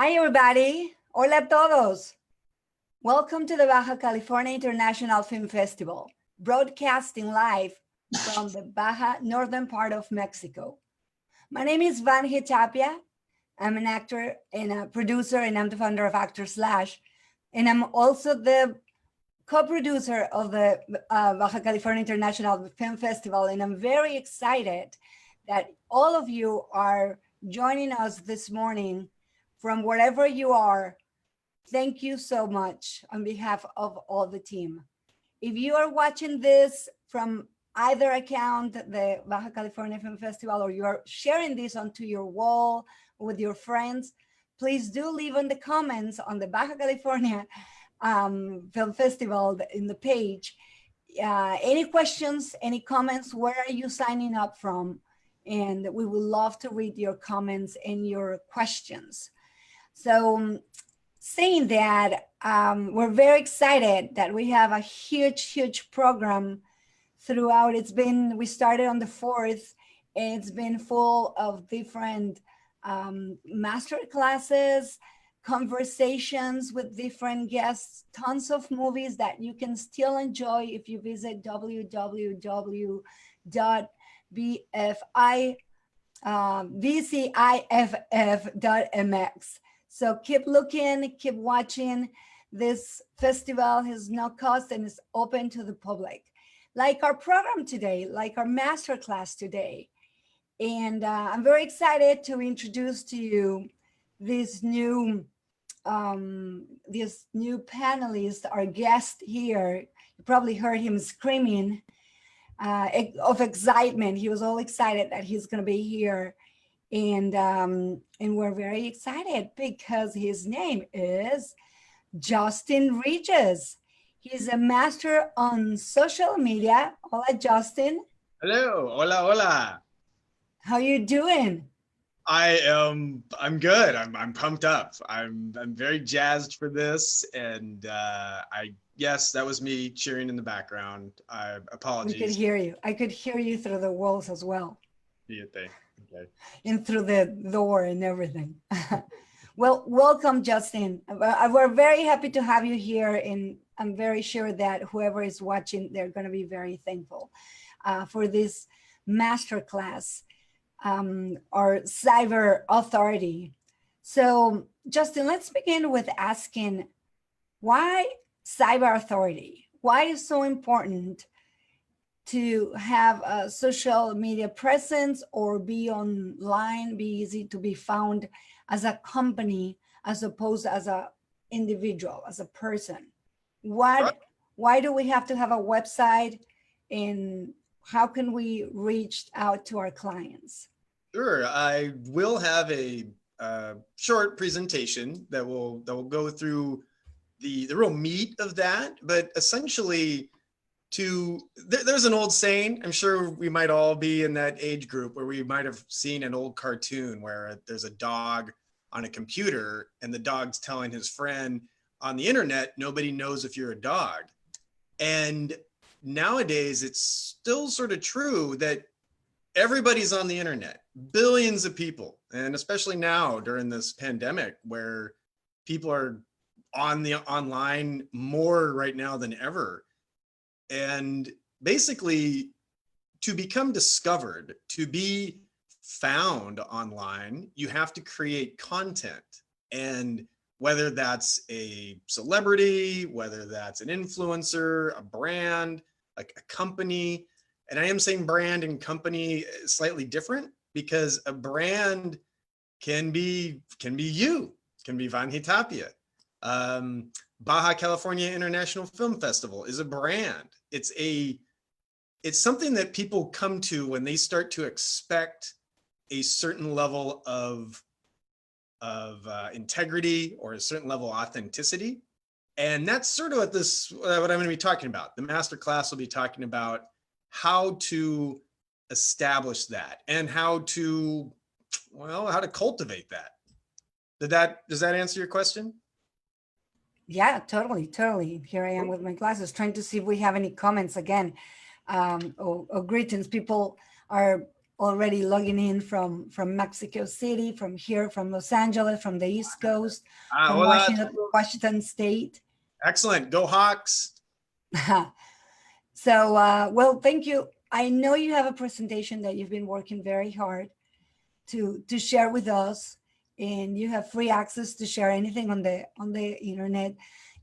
Hi, everybody. Hola a todos. Welcome to the Baja California International Film Festival, broadcasting live from the Baja northern part of Mexico. My name is Vange Tapia. I'm an actor and a producer, and I'm the founder of Actor Slash. And I'm also the co-producer of the Baja California International Film Festival. And I'm very excited that all of you are joining us this morning from wherever you are. Thank you so much on behalf of all the team. If you are watching this from either account, the Baja California Film Festival, or you are sharing this onto your wall with your friends, please do leave in the comments on the Baja California Film Festival in the page. Any questions, any comments, where are you signing up from? And we would love to read your comments and your questions. So saying that, we're very excited that we have a huge program throughout. We started on the 4th, and it's been full of different master classes, conversations with different guests, tons of movies that you can still enjoy if you visit www.vciff.mx. So keep looking, keep watching. This festival has no cost and is open to the public. Like our program today, like our masterclass today. And I'm very excited to introduce to you this new panelist, our guest here. You probably heard him screaming of excitement. He was all excited that he's going to be here. And we're very excited because his name is Justin Regis. He's a master on social media. Hola, Justin. Hello. Hola. How you doing? I'm good. I'm pumped up. I'm very jazzed for this. And yes, that was me cheering in the background. Apologies. We could hear you. I could hear you through the walls as well. Okay. And through the door and everything. Well, welcome, Justin. We're very happy to have you here, and I'm very sure that whoever is watching, they're going to be very thankful for this masterclass, our cyber authority. So, Justin, let's begin with asking, why cyber authority? Why is it so important to have a social media presence or be online, be easy to be found as a company as opposed as an individual, as a person? Why do we have to have a website, and how can we reach out to our clients? Sure. I will have a short presentation that will go through the real meat of that, but essentially there's an old saying, I'm sure we might all be in that age group where we might have seen an old cartoon where there's a dog on a computer and the dog's telling his friend on the internet, nobody knows if you're a dog. And nowadays it's still sort of true that everybody's on the internet, billions of people. And especially now during this pandemic where people are online more right now than ever. And basically, to become discovered, to be found online, you have to create content. And whether that's a celebrity, whether that's an influencer, a brand, like a company, and I am saying brand and company is slightly different because a brand can be you, can be Vange Tapia. Baja California International Film Festival is a brand. It's something that people come to when they start to expect a certain level of integrity or a certain level of authenticity. And that's sort of what I'm going to be talking about. The masterclass will be talking about how to establish that and how to cultivate that. Does that answer your question? Yeah, totally. Here I am with my glasses trying to see if we have any comments again, or greetings. People are already logging in from Mexico City, from here, from Los Angeles, from the East Coast, from Hola. Washington State. Excellent. Go Hawks. So, well, thank you. I know you have a presentation that you've been working very hard to share with us, and you have free access to share anything on the internet.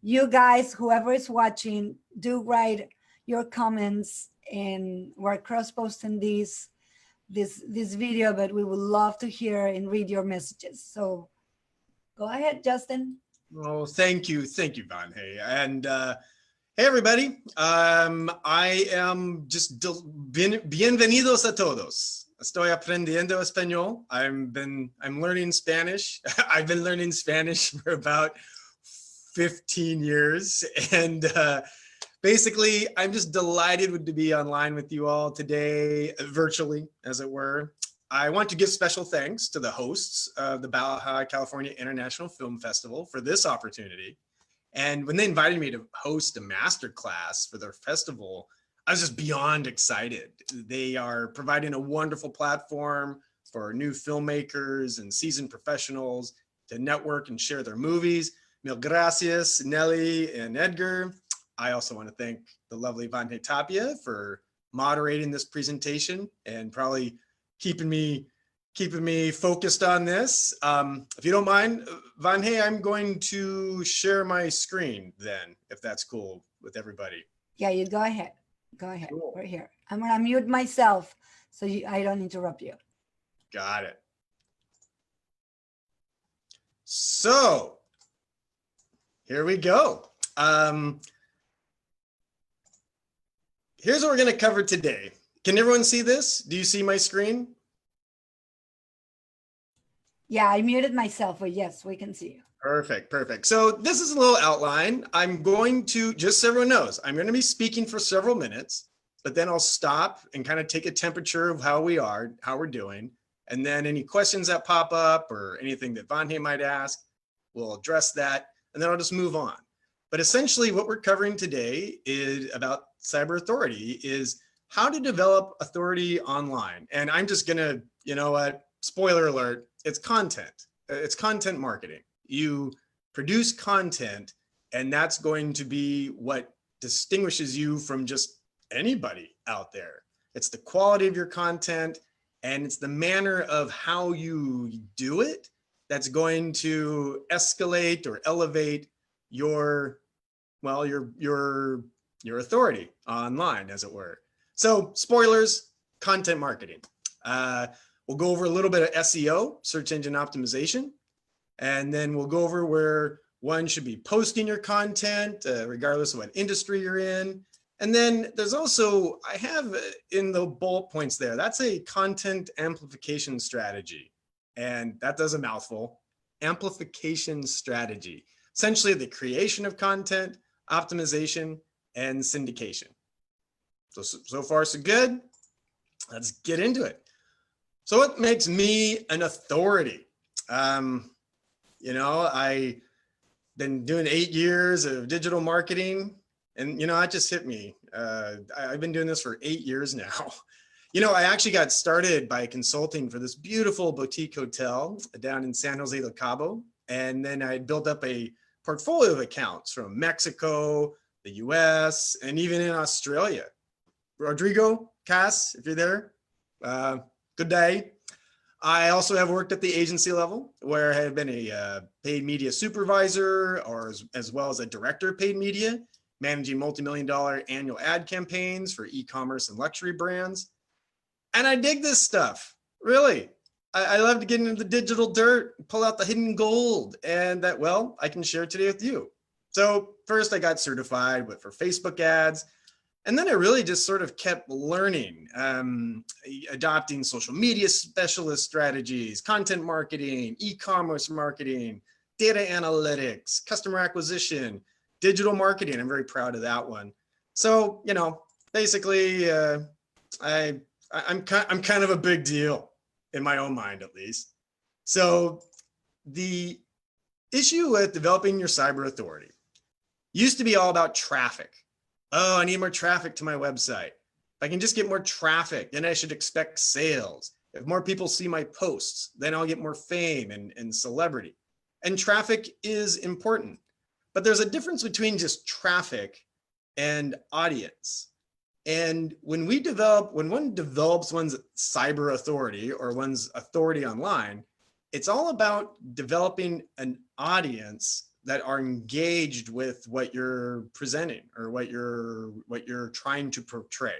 You guys, whoever is watching, do write your comments, and we're cross-posting this video, but we would love to hear and read your messages. So go ahead, Justin. Oh, thank you, Vange. And hey, everybody. I am just bienvenidos a todos. Estoy aprendiendo español. I'm learning Spanish. I've been learning Spanish for about 15 years, and basically, I'm just delighted to be online with you all today, virtually, as it were. I want to give special thanks to the hosts of the Baja California International Film Festival for this opportunity. And when they invited me to host a masterclass for their festival, I was just beyond excited. They are providing a wonderful platform for new filmmakers and seasoned professionals to network and share their movies. Mil gracias, Nelly and Edgar. I also want to thank the lovely Vange Tapia for moderating this presentation and probably keeping me focused on this. If you don't mind, Vange, I'm going to share my screen then, if that's cool with everybody. Yeah, you go ahead. Go ahead. Cool. We're here. I'm gonna mute myself so I don't interrupt you. Got it. So here we go. Here's what we're going to cover today. Can everyone see this? Do you see my screen? Yeah, I muted myself, but yes, we can see you. Perfect, perfect. So this is a little outline. I'm going to, just so everyone knows, I'm going to be speaking for several minutes, but then I'll stop and kind of take a temperature of how we are, how we're doing. And then any questions that pop up or anything that Vange might ask, we'll address that. And then I'll just move on. But essentially what we're covering today is about cyber authority, is how to develop authority online. And I'm just gonna, you know what, spoiler alert, it's content. It's content marketing. You produce content, and that's going to be what distinguishes you from just anybody out there. It's the quality of your content, and it's the manner of how you do it that's going to escalate or elevate your, well, your authority online, as it were. So spoilers, content marketing. We'll go over a little bit of SEO, search engine optimization, and then we'll go over where one should be posting your content, regardless of what industry you're in. And then there's also, I have in the bullet points there, that's a content amplification strategy. And that does a mouthful. Amplification strategy. Essentially the creation of content, optimization, and syndication. So far, so good. Let's get into it. So what makes me an authority? You know, I've been doing 8 years of digital marketing, and, you know, that just hit me. I've been doing this for 8 years now. You know, I actually got started by consulting for this beautiful boutique hotel down in San Jose del Cabo. And then I built up a portfolio of accounts from Mexico, the US, and even in Australia. Rodrigo, Cass, if you're there, good day. I also have worked at the agency level, where I have been a paid media supervisor, or as well as a director of paid media, managing multi-million-dollar annual ad campaigns for e-commerce and luxury brands. And I dig this stuff, really. I love to get into the digital dirt, pull out the hidden gold, and that, well, I can share today with you. So first I got certified for Facebook ads, and then I really just sort of kept learning, adopting social media specialist strategies, content marketing, e-commerce marketing, data analytics, customer acquisition, digital marketing. I'm very proud of that one. So, you know, basically, I'm kind of a big deal in my own mind, at least. So the issue with developing your cyber authority used to be all about traffic. Oh, I need more traffic to my website. If I can just get more traffic, then I should expect sales. If more people see my posts, then I'll get more fame and celebrity. And traffic is important. But there's a difference between just traffic and audience. And when one develops one's cyber authority or one's authority online, it's all about developing an audience that are engaged with what you're presenting or what you're trying to portray.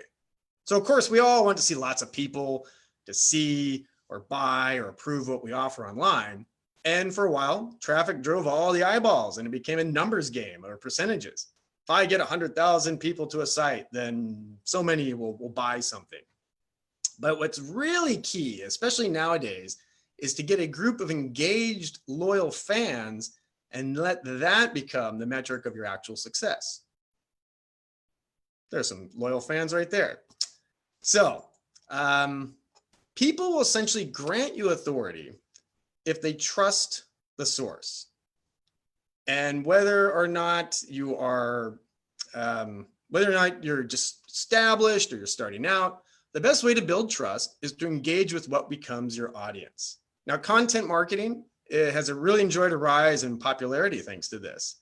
So of course, we all want to see lots of people to see or buy or approve what we offer online. And for a while, traffic drove all the eyeballs and it became a numbers game or percentages. If I get 100,000 people to a site, then so many will buy something. But what's really key, especially nowadays, is to get a group of engaged, loyal fans and let that become the metric of your actual success. There's some loyal fans right there. So people will essentially grant you authority if they trust the source. And whether or not you're just established or you're starting out, the best way to build trust is to engage with what becomes your audience. Now, content marketing has really enjoyed a rise in popularity thanks to this.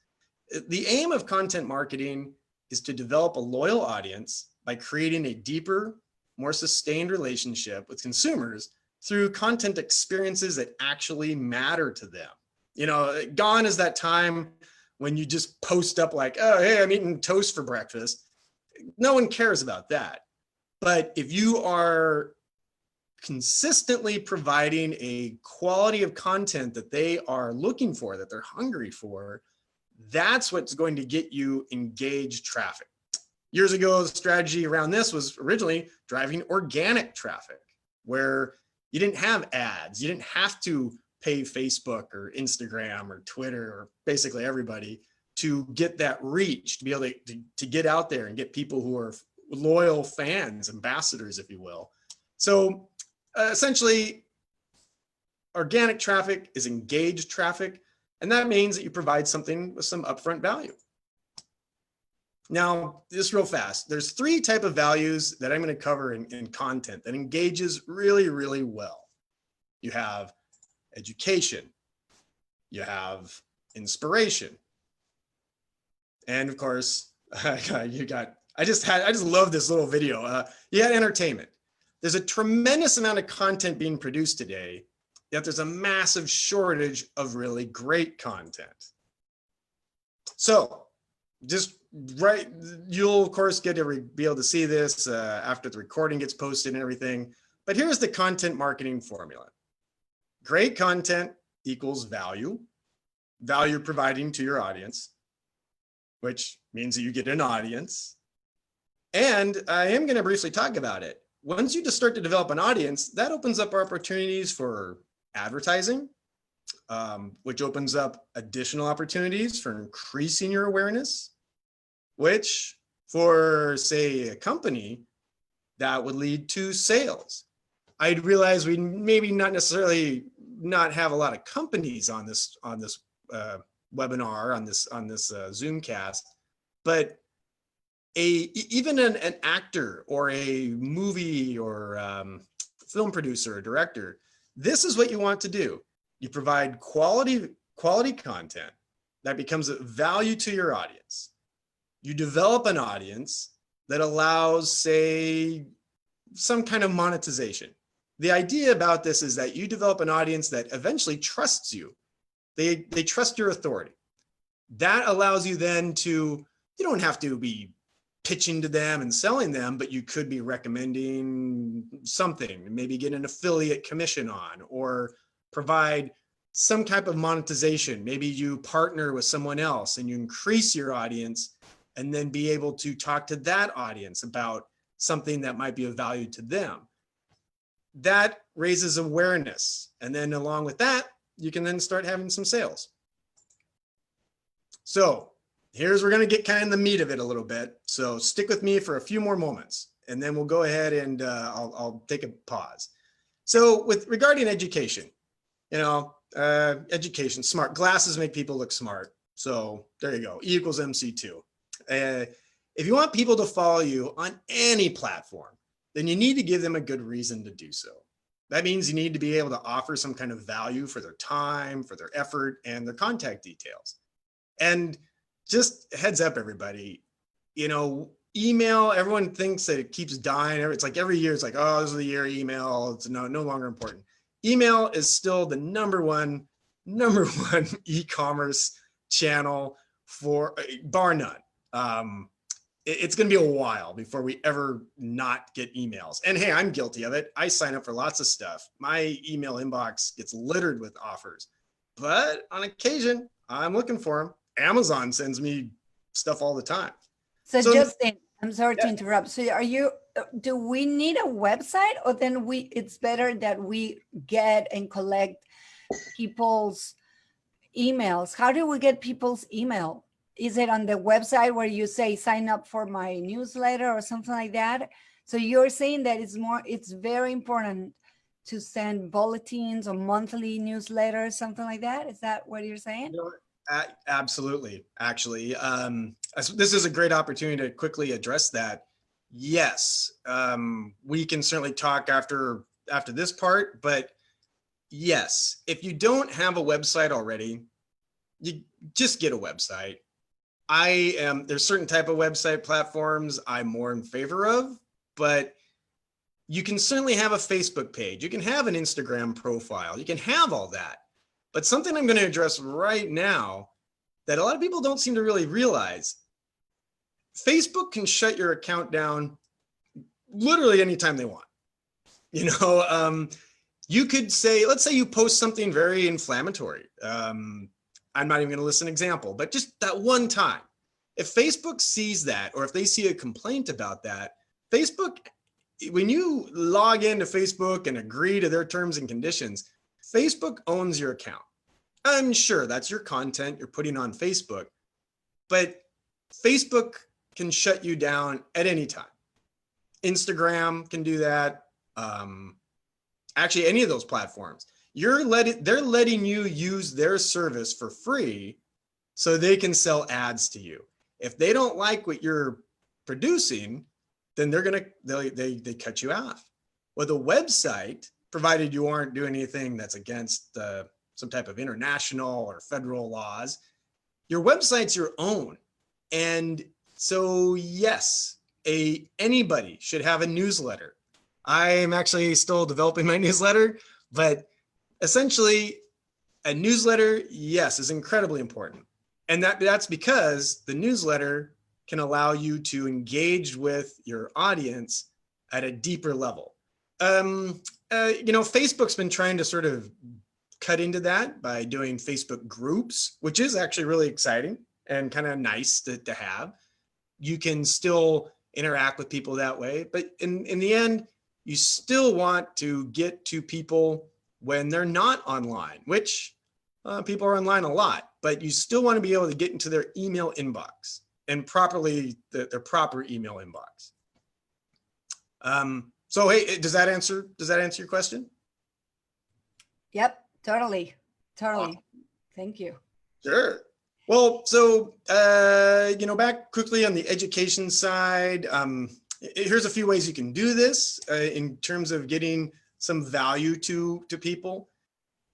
The aim of content marketing is to develop a loyal audience by creating a deeper, more sustained relationship with consumers through content experiences that actually matter to them. You know, gone is that time when you just post up like, oh, hey, I'm eating toast for breakfast. No one cares about that. But if you are consistently providing a quality of content that they are looking for, that they're hungry for, that's what's going to get you engaged traffic. Years ago, the strategy around this was originally driving organic traffic, where you didn't have ads. You didn't have to pay Facebook or Instagram or Twitter or basically everybody to get that reach, to be able to get out there and get people who are loyal fans, ambassadors, if you will. So essentially, organic traffic is engaged traffic, and that means that you provide something with some upfront value. Now, just real fast, there's 3 types of values that I'm going to cover in content that engages really, really well. You have education, you have inspiration, and of course, I just love this little video. You had entertainment. There's a tremendous amount of content being produced today, yet there's a massive shortage of really great content. So you'll of course get to be able to see this after the recording gets posted and everything. But here's the content marketing formula. Great content equals value providing to your audience, which means that you get an audience. And I am going to briefly talk about it. Once you just start to develop an audience, that opens up opportunities for advertising, which opens up additional opportunities for increasing your awareness, which for, say, a company, that would lead to sales. I'd realize we maybe not necessarily not have a lot of companies on this webinar, on this Zoomcast, but even an actor or a movie or film producer or director, this is what you want to do. You provide quality content that becomes a value to your audience. You develop an audience that allows, say, some kind of monetization. The idea about this is that you develop an audience that eventually trusts you. They trust your authority. That allows you then you don't have to be pitching to them and selling them, but you could be recommending something, maybe get an affiliate commission on, or provide some type of monetization. Maybe you partner with someone else and you increase your audience and then be able to talk to that audience about something that might be of value to them. That raises awareness. And then along with that, you can then start having some sales. So we're going to get kind of in the meat of it a little bit. So stick with me for a few more moments, and then we'll go ahead and I'll take a pause. So regarding education, education, smart glasses make people look smart. So there you go. E equals MC2. If you want people to follow you on any platform, then you need to give them a good reason to do so. That means you need to be able to offer some kind of value for their time, for their effort, and their contact details. And just heads up, everybody, email, everyone thinks that it keeps dying. It's like every year, it's like, oh, this is the year email. It's no longer important. Email is still the number one e-commerce channel for bar none. It's going to be a while before we ever not get emails. And hey, I'm guilty of it. I sign up for lots of stuff. My email inbox gets littered with offers, but on occasion, I'm looking for them. Amazon sends me stuff all the time. So Justin, I'm sorry to interrupt. So do we need a website, or then it's better that we get and collect people's emails? How do we get people's email? Is it on the website where you say sign up for my newsletter or something like that? So you're saying that it's very important to send bulletins or monthly newsletters, something like that? Is that what you're saying? Absolutely. Actually, this is a great opportunity to quickly address that. Yes, we can certainly talk after this part, but yes, if you don't have a website already, you just get a website. There's certain type of website platforms I'm more in favor of, but you can certainly have a Facebook page. You can have an Instagram profile. You can have all that. But something I'm going to address right now that a lot of people don't seem to really realize, Facebook can shut your account down literally anytime they want. You could say, let's say you post something very inflammatory. I'm not even going to list an example, but just that one time, if Facebook sees that, or if they see a complaint about that, Facebook, when you log into Facebook and agree to their terms and conditions, Facebook owns your account. I'm sure that's your content you're putting on Facebook, but Facebook can shut you down at any time. Instagram can do that. Actually, any of those platforms. They're letting you use their service for free so they can sell ads to you. If they don't like what you're producing, then they cut you off. With a website, provided you aren't doing anything that's against some type of international or federal laws, your website's your own. And so yes, anybody should have a newsletter. I'm actually still developing my newsletter, but essentially, a newsletter, yes, is incredibly important. And that's because the newsletter can allow you to engage with your audience at a deeper level. Facebook's been trying to sort of cut into that by doing Facebook groups, which is actually really exciting and kind of nice to have. You can still interact with people that way, but in the end, you still want to get to people when they're not online, which people are online a lot, but you still want to be able to get into their email inbox and their proper email inbox. So hey, does that answer your question? Yep, totally. Thank you. Sure. Well, so back quickly on the education side, here's a few ways you can do this in terms of getting some value to people.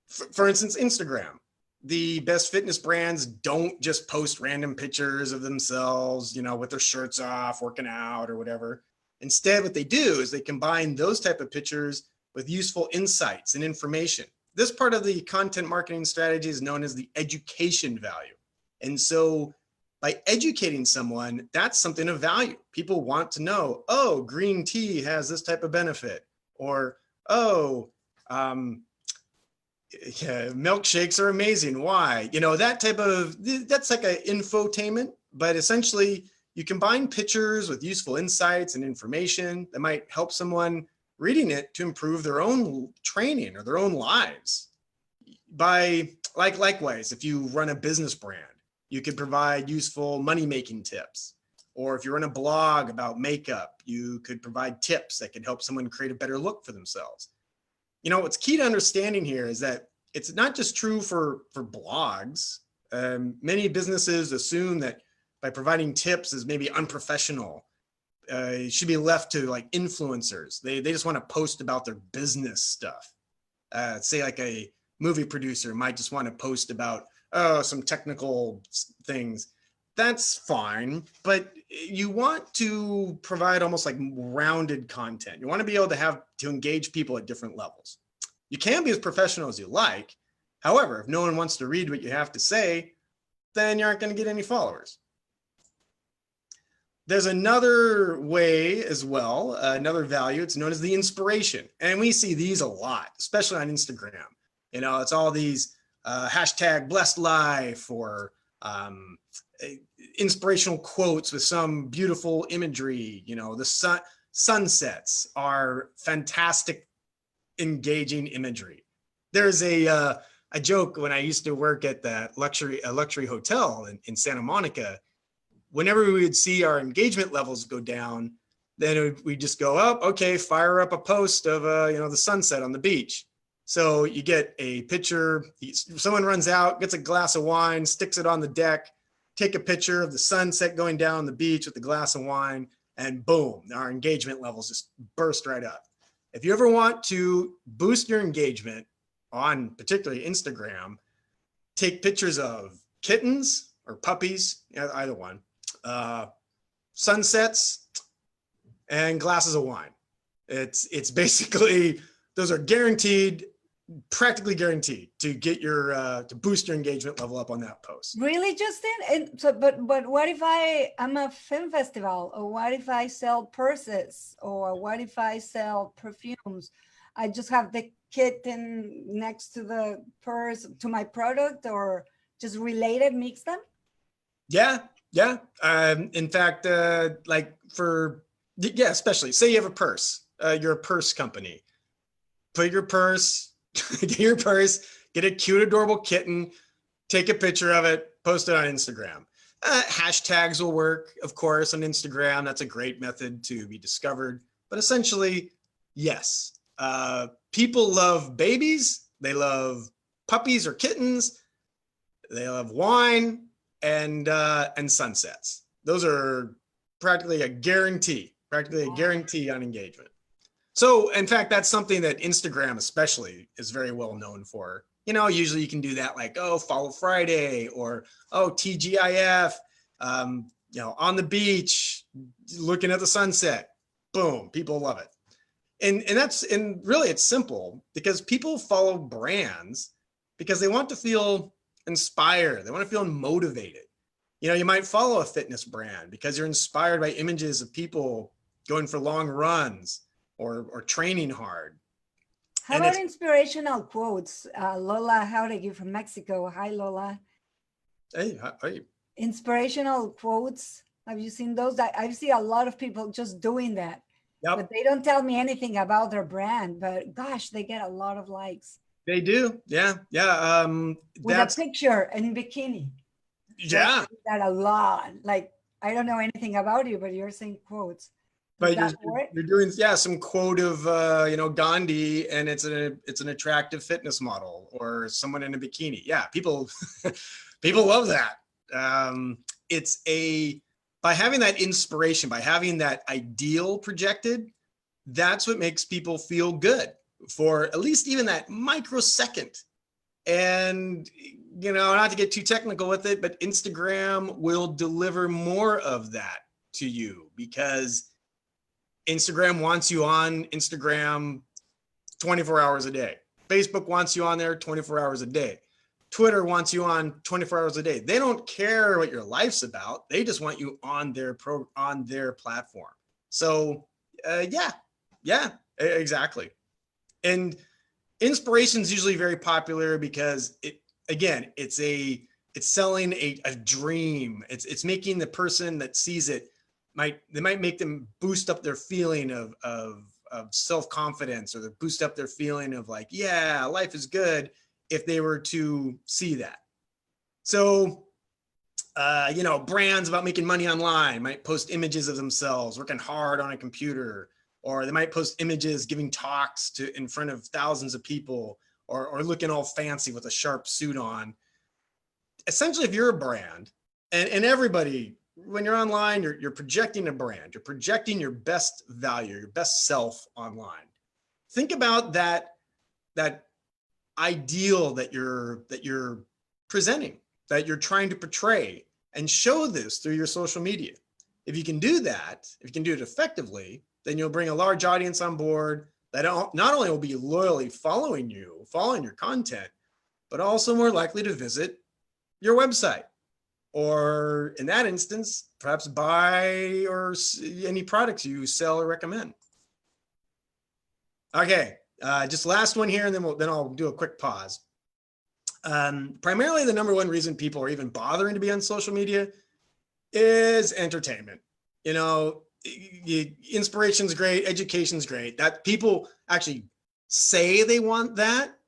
For instance, Instagram. The best fitness brands don't just post random pictures of themselves, with their shirts off, working out or whatever. Instead, what they do is they combine those type of pictures with useful insights and information. This part of the content marketing strategy is known as the education value. And so by educating someone, that's something of value. People want to know, oh, green tea has this type of benefit, or, oh, milkshakes are amazing. Why? That's like an infotainment, but essentially you combine pictures with useful insights and information that might help someone reading it to improve their own training or their own lives. Likewise, if you run a business brand, you could provide useful money-making tips. Or if you run a blog about makeup, you could provide tips that could help someone create a better look for themselves. What's key to understanding here is that it's not just true for blogs. Many businesses assume that by providing tips is maybe unprofessional. It should be left to like influencers. They just want to post about their business stuff. Say like a movie producer might just want to post about, some technical things. That's fine, but you want to provide almost like rounded content. You want to be able to engage people at different levels. You can be as professional as you like. However, if no one wants to read what you have to say, then you aren't going to get any followers. There's another way as well, another value. It's known as the inspiration. And we see these a lot, especially on Instagram. It's all these hashtag blessed life or inspirational quotes with some beautiful imagery. The sunsets are fantastic, engaging imagery. There's a joke when I used to work at that luxury hotel in Santa Monica. Whenever we would see our engagement levels go down, then we just go up, okay, fire up a post of the sunset on the beach. So you get a picture, someone runs out, gets a glass of wine, sticks it on the deck, take a picture of the sunset going down on the beach with the glass of wine, and boom, our engagement levels just burst right up. If you ever want to boost your engagement on particularly Instagram, take pictures of kittens or puppies, either one, sunsets, and glasses of wine. It's basically, those are guaranteed, practically guaranteed to get your to boost your engagement level up on that post. Really, Justin? And so, but what if I'm a film festival, or what if I sell purses, or what if I sell perfumes? I just have the kitten next to the purse to my product, or just related, mix them? Yeah. In fact, especially say you have a purse, you're a purse company. Put your purse, get a cute, adorable kitten, take a picture of it, post it on Instagram. Hashtags will work, of course, on Instagram. That's a great method to be discovered. But essentially, yes, people love babies. They love puppies or kittens. They love wine and sunsets. Those are practically a guarantee on engagement. So in fact, that's something that Instagram especially is very well known for. Usually you can do that like, follow Friday, or, TGIF, on the beach, looking at the sunset, boom, people love it. And really it's simple, because people follow brands because they want to feel inspired. They want to feel motivated. You might follow a fitness brand because you're inspired by images of people going for long runs or training hard. How about inspirational quotes? Lola Jauregui from Mexico. Hi, Lola. Hey, hi. Inspirational quotes. Have you seen those? I see a lot of people just doing that. Yep. But they don't tell me anything about their brand, but gosh, they get a lot of likes. They do. Yeah. With a picture in bikini. Yeah. That a lot. Like, I don't know anything about you, but you're saying quotes. But you're doing some quote of Gandhi, and it's an attractive fitness model or someone in a bikini. Yeah, people love that. By having that inspiration, by having that ideal projected, that's what makes people feel good for at least even that microsecond. And not to get too technical with it, but Instagram will deliver more of that to you, because Instagram wants you on Instagram 24 hours a day. Facebook wants you on there 24 hours a day. Twitter wants you on 24 hours a day. They don't care what your life's about. They just want you on their platform. So yeah, exactly. And inspiration is usually very popular because it's selling a dream. It's making the person that sees it, they might make them boost up their feeling of self-confidence, or they boost up their feeling of like, yeah, life is good, if they were to see that. So, brands about making money online might post images of themselves working hard on a computer, or they might post images giving talks in front of thousands of people, or looking all fancy with a sharp suit on. Essentially, if you're a brand, and everybody when you're online, you're projecting a brand, you're projecting your best value, your best self online. Think about that ideal that you're presenting, that you're trying to portray, and show this through your social media. If you can do that, if you can do it effectively, then you'll bring a large audience on board that not only will be loyally following your content, but also more likely to visit your website, or in that instance, perhaps buy or any products you sell or recommend. Okay, just last one here, and then I'll do a quick pause. Primarily, the number one reason people are even bothering to be on social media is entertainment. You know, inspiration's great, education's great. That people actually say they want that,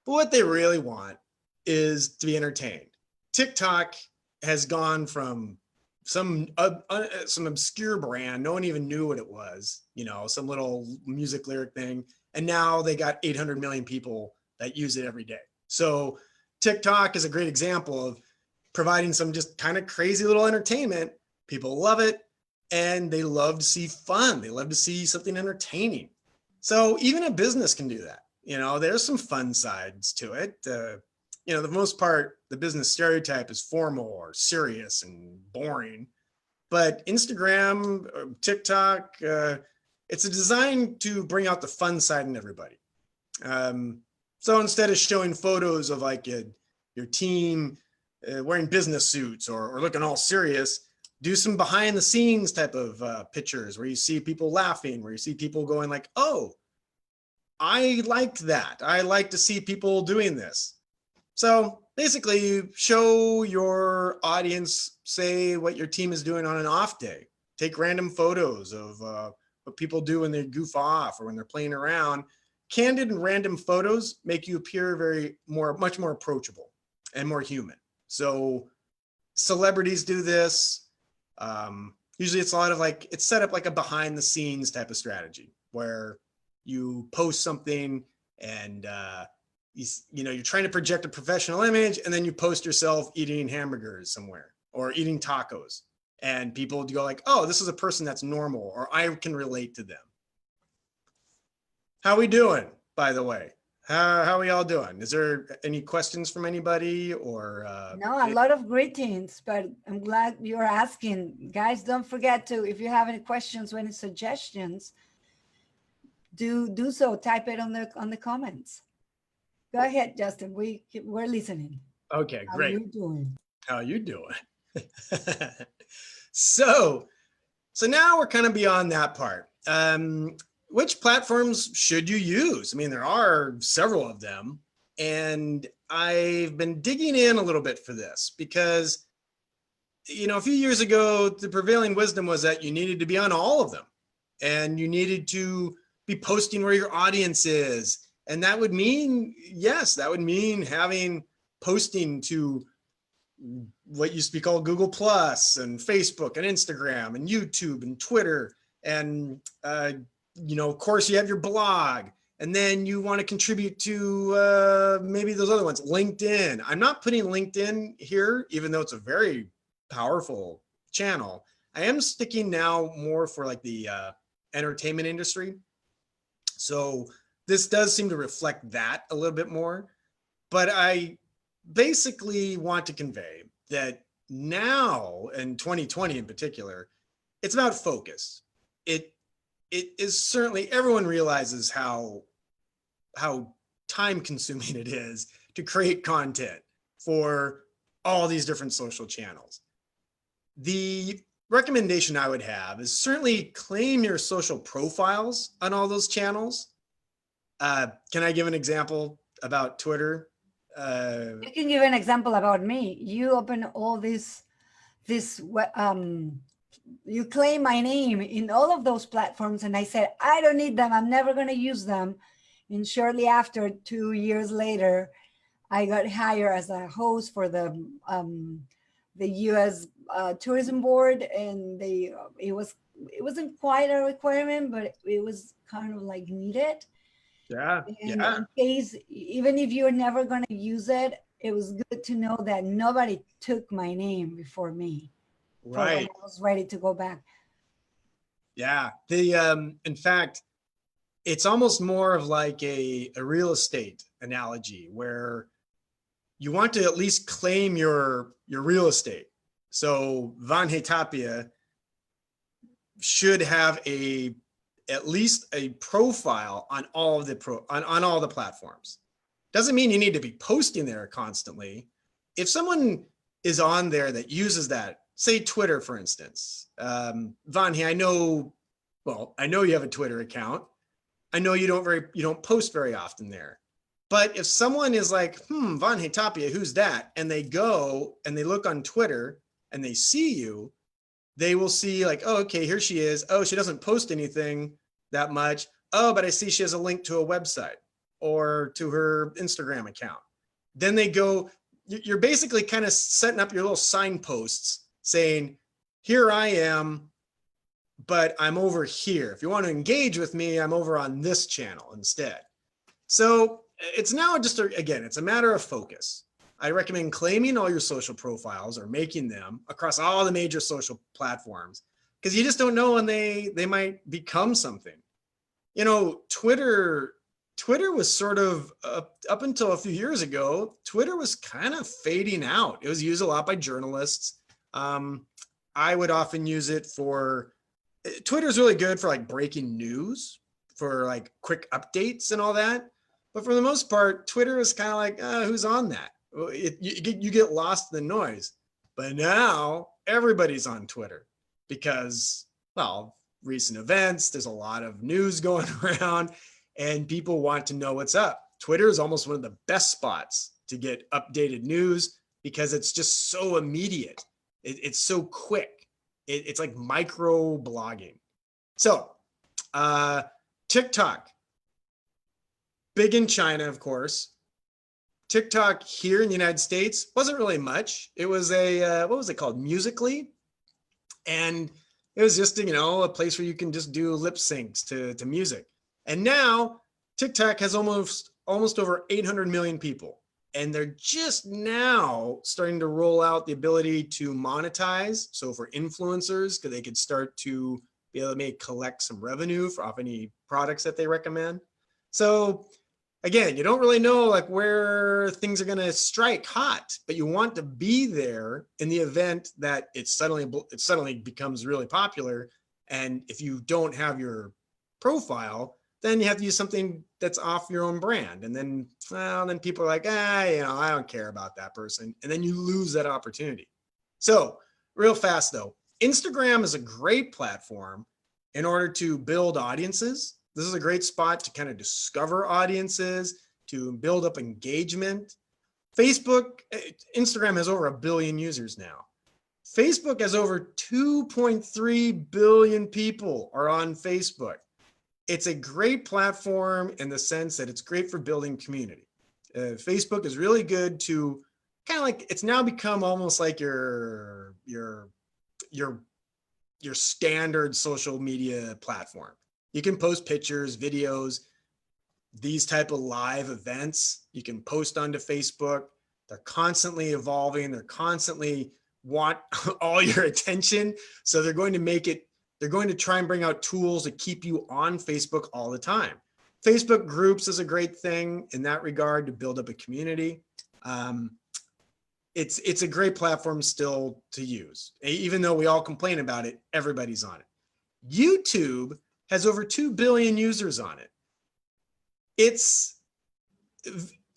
but what they really want is to be entertained. TikTok has gone from some obscure brand, no one even knew what it was, you know, some little music lyric thing, and now they got 800 million people that use it every day. So TikTok is a great example of providing some just kind of crazy little entertainment. People love it, and they love to see fun. They love to see something entertaining. So even a business can do that. You know, there's some fun sides to it. You know, the most part, the business stereotype is formal or serious and boring. But Instagram, TikTok, it's designed to bring out the fun side in everybody. So instead of showing photos of like your team wearing business suits or looking all serious, do some behind the scenes type of pictures where you see people laughing, where you see people going like, oh, I liked that. I like to see people doing this. So basically, you show your audience, say, what your team is doing on an off day. Take random photos of what people do when they goof off or when they're playing around. Candid and random photos make you appear much more approachable and more human. So celebrities do this. Usually it's a lot of it's set up like a behind the scenes type of strategy where you post something and you're trying to project a professional image, and then you post yourself eating hamburgers somewhere or eating tacos, and people go like, oh, this is a person that's normal, or I can relate to them. How we doing, by the way? How are we all doing? Is there any questions from anybody or? No, a lot of greetings, but I'm glad you're asking. Guys, don't forget to, if you have any questions or any suggestions, do so. Type it on the comments. Go ahead, Justin. We're listening. Okay, great. How you doing? How you doing? So now we're kind of beyond that part. Which platforms should you use? I mean, there are several of them, and I've been digging in a little bit for this because, a few years ago, the prevailing wisdom was that you needed to be on all of them, and you needed to be posting where your audience is. And that would mean, having posting to what used to be called Google Plus and Facebook and Instagram and YouTube and Twitter. And, of course, you have your blog. And then you want to contribute to maybe those other ones, LinkedIn. I'm not putting LinkedIn here, even though it's a very powerful channel. I am sticking now more for like the entertainment industry. So this does seem to reflect that a little bit more. But I basically want to convey that now, in 2020 in particular, it's about focus. It is certainly, everyone realizes how time consuming it is to create content for all these different social channels. The recommendation I would have is certainly claim your social profiles on all those channels. Can I give an example about Twitter? You can give an example about me. You open all this, you claim my name in all of those platforms. And I said, I don't need them. I'm never going to use them. And shortly after, 2 years later, I got hired as a host for the U.S. Tourism Board. And it wasn't quite a requirement, but it was kind of like needed. Yeah. And in case, even if you're never going to use it, it was good to know that nobody took my name before me. for when Right. I was ready to go back. Yeah. In fact, it's almost more of like a real estate analogy where you want to at least claim your real estate. So Vange Tapia should have at least a profile on all of the on all the platforms. Doesn't mean you need to be posting there constantly. If someone is on there that uses that, say Twitter, for instance, Vange, I know you have a Twitter account. I know you don't post very often there. But if someone is like, Vange Tapia, who's that? And they go and they look on Twitter and they see you, they will see like, oh, okay, here she is. Oh, she doesn't post anything that much. Oh, but I see she has a link to a website or to her Instagram account. Then they go, you're basically kind of setting up your little signposts saying, here I am, but I'm over here. If you want to engage with me, I'm over on this channel instead. So it's now just, again, it's a matter of focus. I recommend claiming all your social profiles or making them across all the major social platforms, because you just don't know when they might become something. You know, Twitter was sort of up until a few years ago, Twitter was kind of fading out. It was used a lot by journalists. I would often use it for, Twitter's really good for like breaking news, for like quick updates and all that. But for the most part, Twitter is kind of like, who's on that? You get lost in the noise. But now everybody's on Twitter because, well, recent events, there's a lot of news going around and people want to know what's up. Twitter is almost one of the best spots to get updated news because it's just so immediate. It's so quick. It's like micro blogging. So TikTok, big in China, of course. TikTok here in the United States wasn't really much. It was what was it called? Musical.ly. And it was just, a place where you can just do lip syncs to music. And now TikTok has almost over 800 million people. And they're just now starting to roll out the ability to monetize. So for influencers, because they could start to be able to collect some revenue off any products that they recommend. So again, you don't really know like where things are going to strike hot, but you want to be there in the event that it suddenly becomes really popular. And if you don't have your profile, then you have to use something that's off your own brand. And then, then people are like, I don't care about that person. And then you lose that opportunity. So real fast though, Instagram is a great platform in order to build audiences. This is a great spot to kind of discover audiences, to build up engagement. Instagram has over 1 billion users now. Facebook has over 2.3 billion people are on Facebook. It's a great platform in the sense that it's great for building community. Facebook is really good to kind of like, it's now become almost like your standard social media platform. You can post pictures, videos, these type of live events. You can post onto Facebook. They're constantly evolving. They're constantly want all your attention. So they're going to try and bring out tools to keep you on Facebook all the time. Facebook groups is a great thing in that regard to build up a community. It's a great platform still to use. Even though we all complain about it, everybody's on it. YouTube has over 2 billion users on it. It's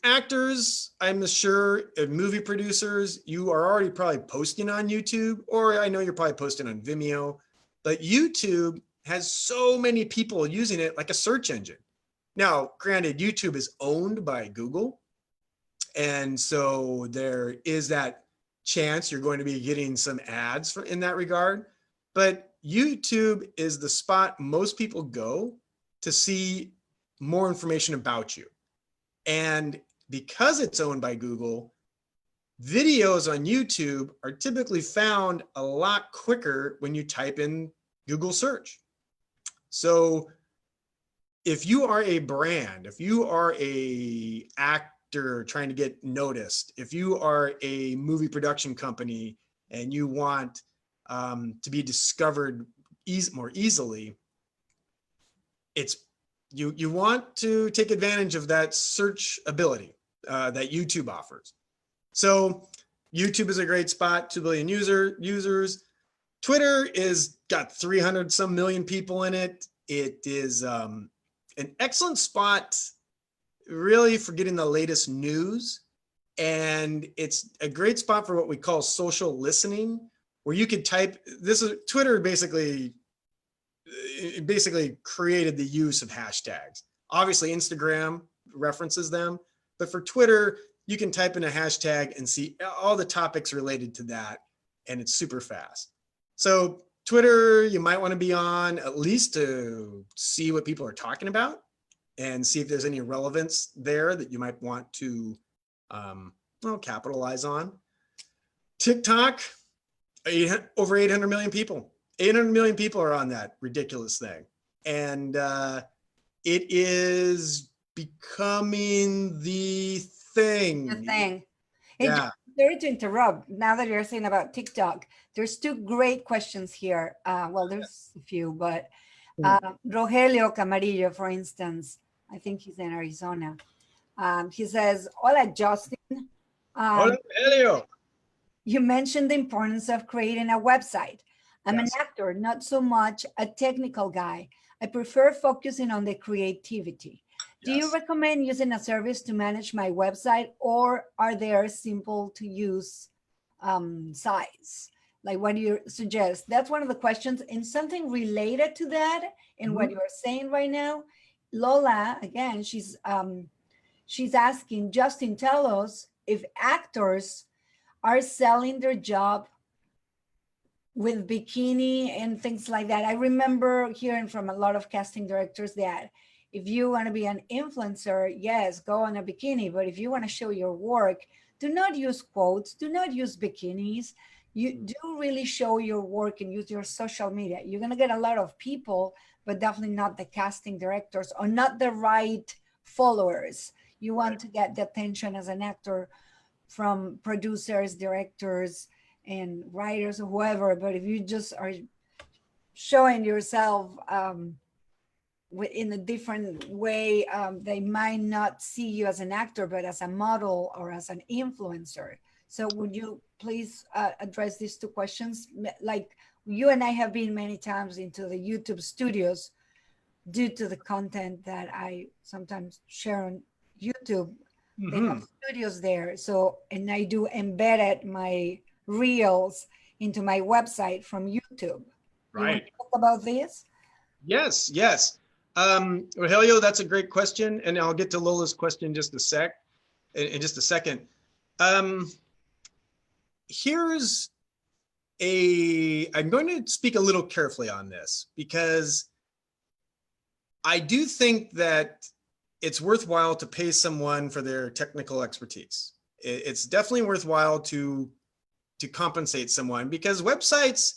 actors, I'm sure, movie producers, you are already probably posting on YouTube, or I know you're probably posting on Vimeo, but YouTube has so many people using it like a search engine. Now, granted, YouTube is owned by Google, and so there is that chance you're going to be getting some ads in that regard, but YouTube is the spot most people go to see more information about you. And because it's owned by Google, videos on YouTube are typically found a lot quicker when you type in Google search. So if you are a brand, if you are a actor trying to get noticed, if you are a movie production company and you want to be discovered more easily, it's you want to take advantage of that search ability that YouTube offers. So YouTube is a great spot, 2 billion users. Twitter is got 300 some million people in it. It is an excellent spot really for getting the latest news. And it's a great spot for what we call social listening, where you could type this. Is Twitter basically created the use of hashtags. Obviously, Instagram references them, but for Twitter, you can type in a hashtag and see all the topics related to that, and it's super fast. So Twitter, you might want to be on at least to see what people are talking about and see if there's any relevance there that you might want to capitalize on. TikTok, over 800 million people. 800 million people are on that ridiculous thing. And it is becoming the thing. The thing. Yeah. Sorry to interrupt. Now that you're saying about TikTok, there's 2 great questions here. Well, there's a few, but Rogelio Camarillo, for instance, I think he's in Arizona. He says, "Hola, Justin. Hola, Rogelio. You mentioned the importance of creating a website. I'm an actor, not so much a technical guy. I prefer focusing on the creativity. Do you recommend using a service to manage my website, or are there simple to use sites? Like, what do you suggest?" That's one of the questions. And something related to that and what you're saying right now, Lola, again, she's asking, Justin, tell us if actors are selling their job with bikini and things like that. I remember hearing from a lot of casting directors that if you want to be an influencer, yes, go on a bikini. But if you want to show your work, do not use quotes, do not use bikinis. You do really show your work and use your social media. You're going to get a lot of people, but definitely not the casting directors or not the right followers. You want to get the attention as an actor from producers, directors, and writers or whoever. But if you just are showing yourself in a different way, they might not see you as an actor, but as a model or as an influencer. So would you please address these 2 questions? Like, you and I have been many times into the YouTube studios due to the content that I sometimes share on YouTube. They have studios there. So, and I do embedded my reels into my website from YouTube. Right. You want to talk about this? Yes. Rogelio, that's a great question. And I'll get to Lola's question in just a second. I'm going to speak a little carefully on this because I do think that it's worthwhile to pay someone for their technical expertise. It's definitely worthwhile to compensate someone because websites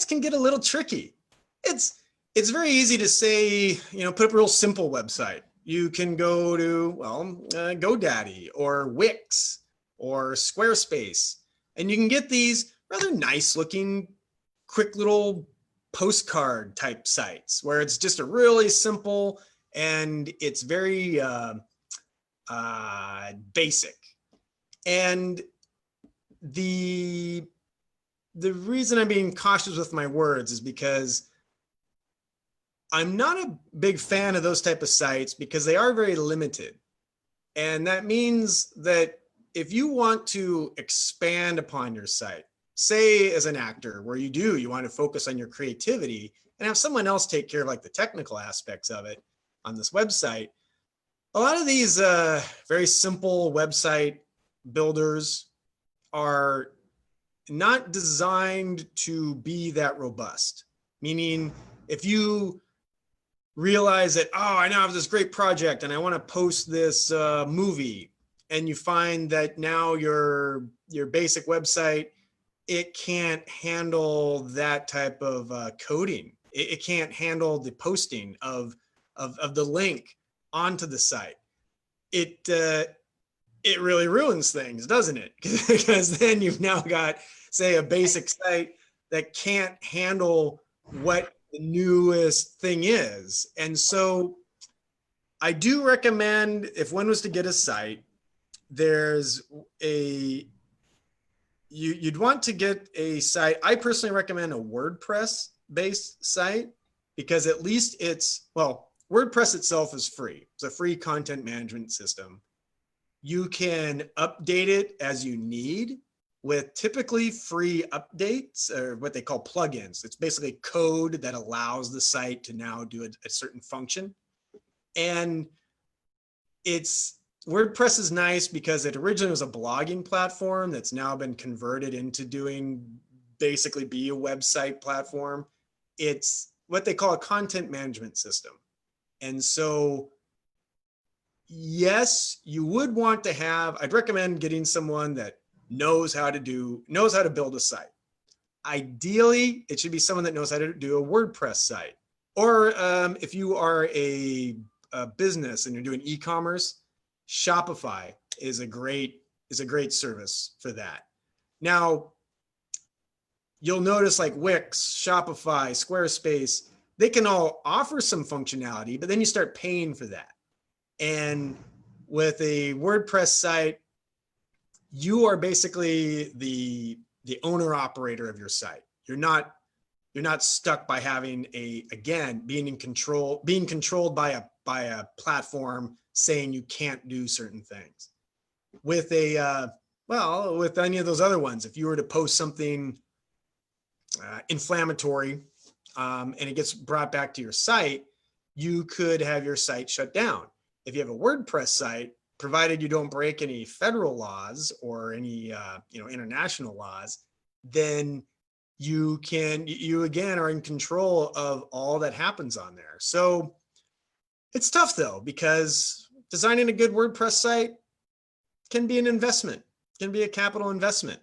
can get a little tricky. It's very easy to say, put up a real simple website. You can go to, GoDaddy or Wix or Squarespace, and you can get these rather nice looking, quick little postcard type sites where it's just a really simple and it's very basic. And the reason I'm being cautious with my words is because I'm not a big fan of those type of sites because they are very limited. And that means that if you want to expand upon your site, say as an actor where you want to focus on your creativity and have someone else take care of like the technical aspects of it on this website, a lot of these very simple website builders are not designed to be that robust. Meaning if you realize that, I now have this great project and I want to post this movie, and you find that now your basic website, it can't handle that type of coding. It can't handle the posting of the link onto the site. It it really ruins things, doesn't it? Because then you've now got, say, a basic site that can't handle what the newest thing is. And so I do recommend, if one was to get a site, there's a, you'd want to get a site. I personally recommend a WordPress based site, because at least it's, well, WordPress itself is free. It's a free content management system. You can update it as you need with typically free updates, or what they call plugins. It's basically code that allows the site to now do a certain function. And it's, WordPress is nice because it originally was a blogging platform that's now been converted into doing, basically be a website platform. It's what they call a content management system. And so, yes, you would want to have, I'd recommend getting someone that knows how to build a site. Ideally, it should be someone that knows how to do a WordPress site. Or if you are a business and you're doing e-commerce, Shopify is a great service for that. Now, you'll notice like Wix, Shopify, Squarespace, they can all offer some functionality, but then you start paying for that. And with a WordPress site, you are basically the owner operator of your site. You're not stuck by having being controlled by a platform saying you can't do certain things. With with any of those other ones, if you were to post something inflammatory and it gets brought back to your site, you could have your site shut down. If you have a WordPress site, provided you don't break any federal laws or any international laws, then you again are in control of all that happens on there. So it's tough though, because designing a good WordPress site can be an investment, can be a capital investment.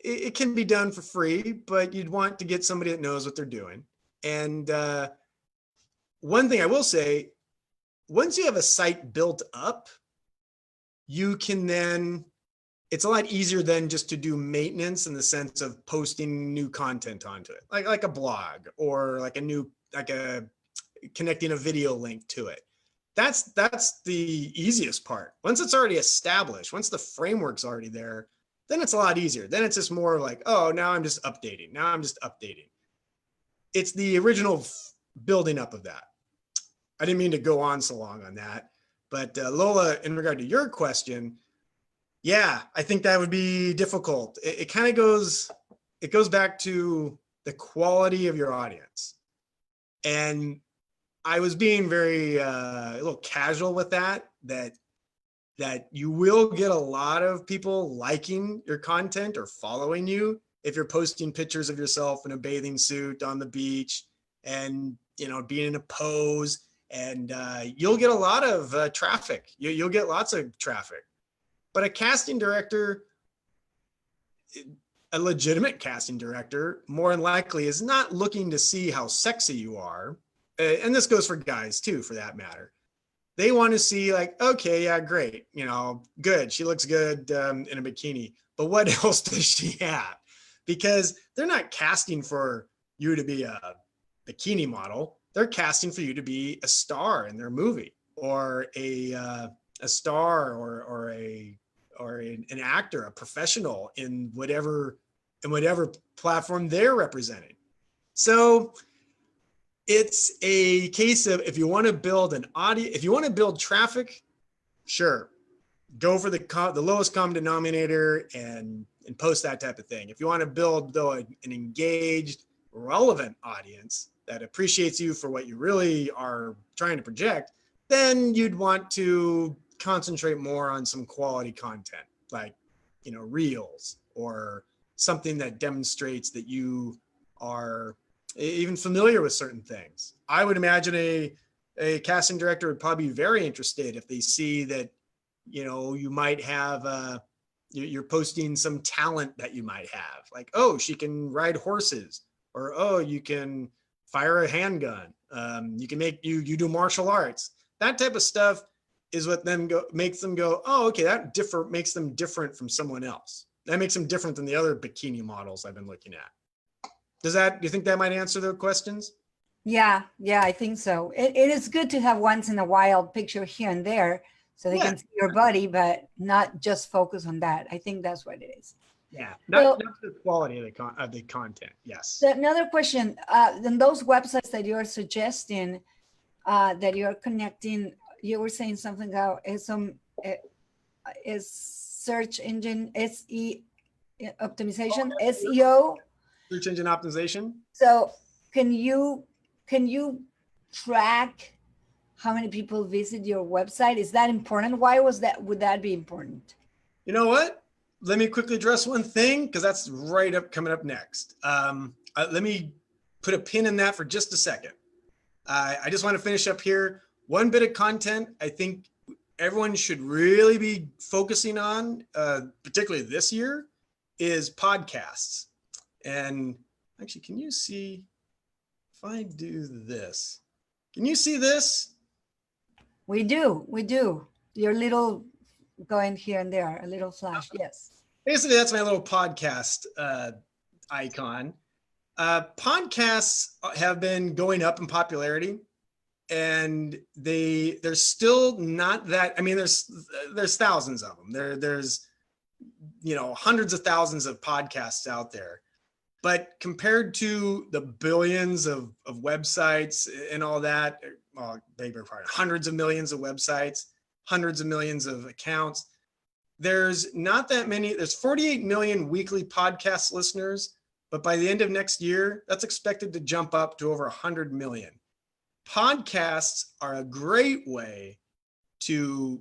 It can be done for free, but you'd want to get somebody that knows what they're doing. And one thing I will say, once you have a site built up, you can then, it's a lot easier than just to do maintenance in the sense of posting new content onto it, like a blog or like connecting a video link to it. That's the easiest part. Once it's already established, once the framework's already there, then it's a lot easier. Then it's just more like, oh, now I'm just updating. It's the original building up of that. I didn't mean to go on so long on that, but Lola, in regard to your question, yeah, I think that would be difficult. It kind of goes back to the quality of your audience. And I was being very a little casual with that you will get a lot of people liking your content or following you if you're posting pictures of yourself in a bathing suit on the beach and being in a pose, and you'll get a lot of traffic. You'll get lots of traffic. But a casting director, a legitimate casting director, more than likely is not looking to see how sexy you are. And this goes for guys too, for that matter. They want to see like, okay, yeah, great. Good. She looks good in a bikini, but what else does she have? Because they're not casting for you to be a bikini model. They're casting for you to be a star in their movie, or a star, or an actor, a professional in whatever platform they're representing. So it's a case of, if you want to build an audience, if you want to build traffic, sure, go for the lowest common denominator and post that type of thing. If you want to build, though, an engaged, relevant audience that appreciates you for what you really are trying to project, then you'd want to concentrate more on some quality content, like reels, or something that demonstrates that you are even familiar with certain things. I would imagine a casting director would probably be very interested if they see that you might have you're posting some talent that you might have, like, oh, she can ride horses, or oh, you can fire a handgun, you can you do martial arts. That type of stuff is what makes them go, oh, okay, that makes them different from someone else. That makes them different than the other bikini models I've been looking at. Do you think that might answer the questions? Yeah, I think so. It is good to have once in a while picture here and there so they Yeah. can see your body, but not just focus on that. I think that's what it is. Yeah, So- not the quality of the content. Yes. So another question, then those websites that you're suggesting, that you're connecting, you were saying something about is search engine optimization, SEO. Search engine optimization. So can you track how many people visit your website? Is that important? Would that be important? You know what? Let me quickly address one thing because that's coming up next. Let me put a pin in that for just a second. I just want to finish up here. One bit of content I think everyone should really be focusing on, particularly this year, is podcasts. And actually, can you see if I do this? Can you see this? We do. Your little going here and there, a little flash. Yes. Basically, that's my little podcast icon. Podcasts have been going up in popularity, and there's still not that. I mean, there's thousands of them. There's hundreds of thousands of podcasts out there, but compared to the billions of websites and all that, well, beg your pardon, hundreds of millions of websites, hundreds of millions of accounts, there's not that many. There's 48 million weekly podcast listeners, but by the end of next year, that's expected to jump up to over 100 million. Podcasts are a great way to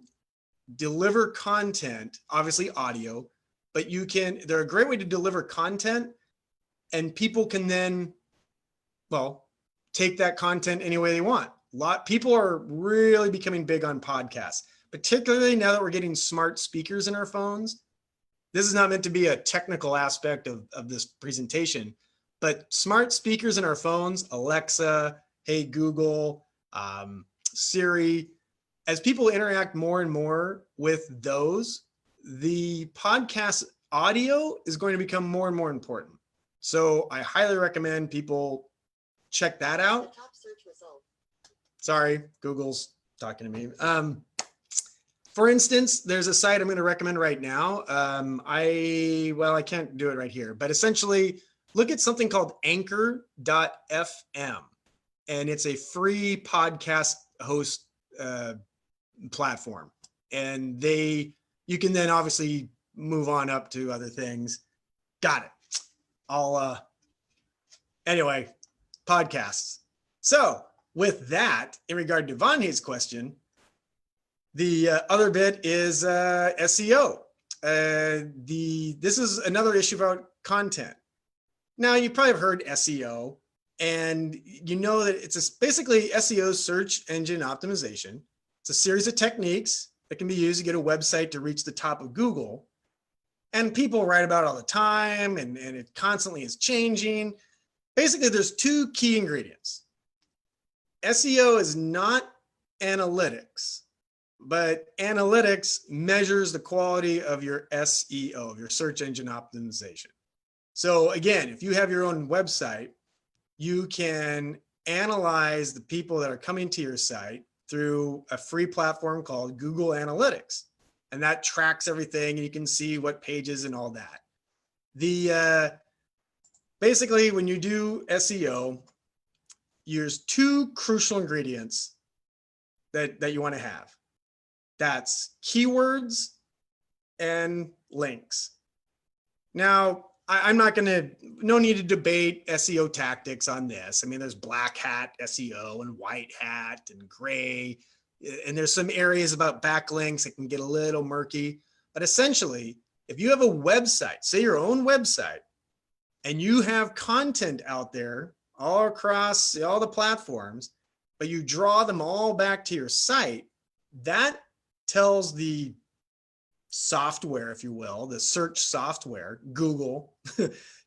deliver content, obviously audio, but they're a great way to deliver content, and people can then, take that content any way they want. People are really becoming big on podcasts, particularly now that we're getting smart speakers in our phones. This is not meant to be a technical aspect of this presentation, but smart speakers in our phones, Alexa, Hey Google, Siri, as people interact more and more with those, the podcast audio is going to become more and more important. So I highly recommend people check that out. Sorry, Google's talking to me. For instance, there's a site I'm going to recommend right now. I can't do it right here, but essentially look at something called anchor.fm, and it's a free podcast host platform. And you can then obviously move on up to other things. Got it. Anyway, podcasts. So with that, in regard to Vange's question, the other bit is SEO. This is another issue about content. Now, you probably have heard SEO, and you know that it's basically SEO, search engine optimization. It's a series of techniques that can be used to get a website to reach the top of Google. And people write about it all the time, and it constantly is changing. Basically, there's two key ingredients. SEO is not analytics, but analytics measures the quality of your SEO, of your search engine optimization. So again, if you have your own website, you can analyze the people that are coming to your site through a free platform called Google Analytics. And that tracks everything, and you can see what pages and all that. Basically, when you do SEO, there's two crucial ingredients that you want to have. That's keywords and links. Now, no need to debate SEO tactics on this. I mean, there's black hat SEO and white hat and gray, and there's some areas about backlinks that can get a little murky. But essentially, if you have a website, say your own website, and you have content out there all across all the platforms, but you draw them all back to your site, that tells the software, if you will, the search software, Google,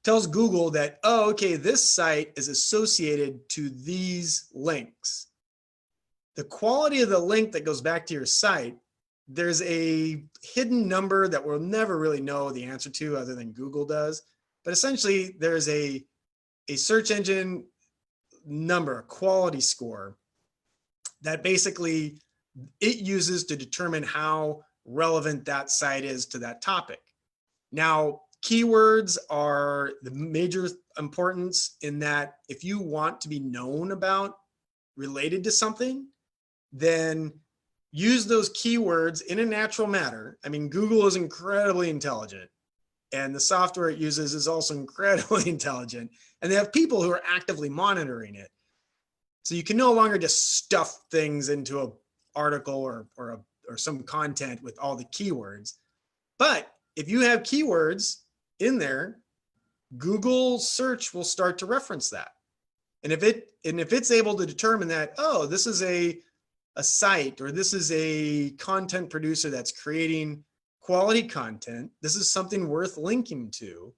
tells Google that, oh, okay, this site is associated to these links. the quality of the link that goes back to your site, there's a hidden number that we'll never really know the answer to other than Google does. But essentially, there's a search engine number, a quality score that basically it uses to determine how relevant that site is to that topic. Now, keywords are the major importance in that if you want to be known about related to something, then use those keywords in a natural manner. I mean, Google is incredibly intelligent, and the software it uses is also incredibly intelligent, and they have people who are actively monitoring it. So you can no longer just stuff things into an article or some content with all the keywords. But if you have keywords in there, Google search will start to reference that. And if it's able to determine that, oh, this is a site, or this is a content producer that's creating quality content, this is something worth linking to,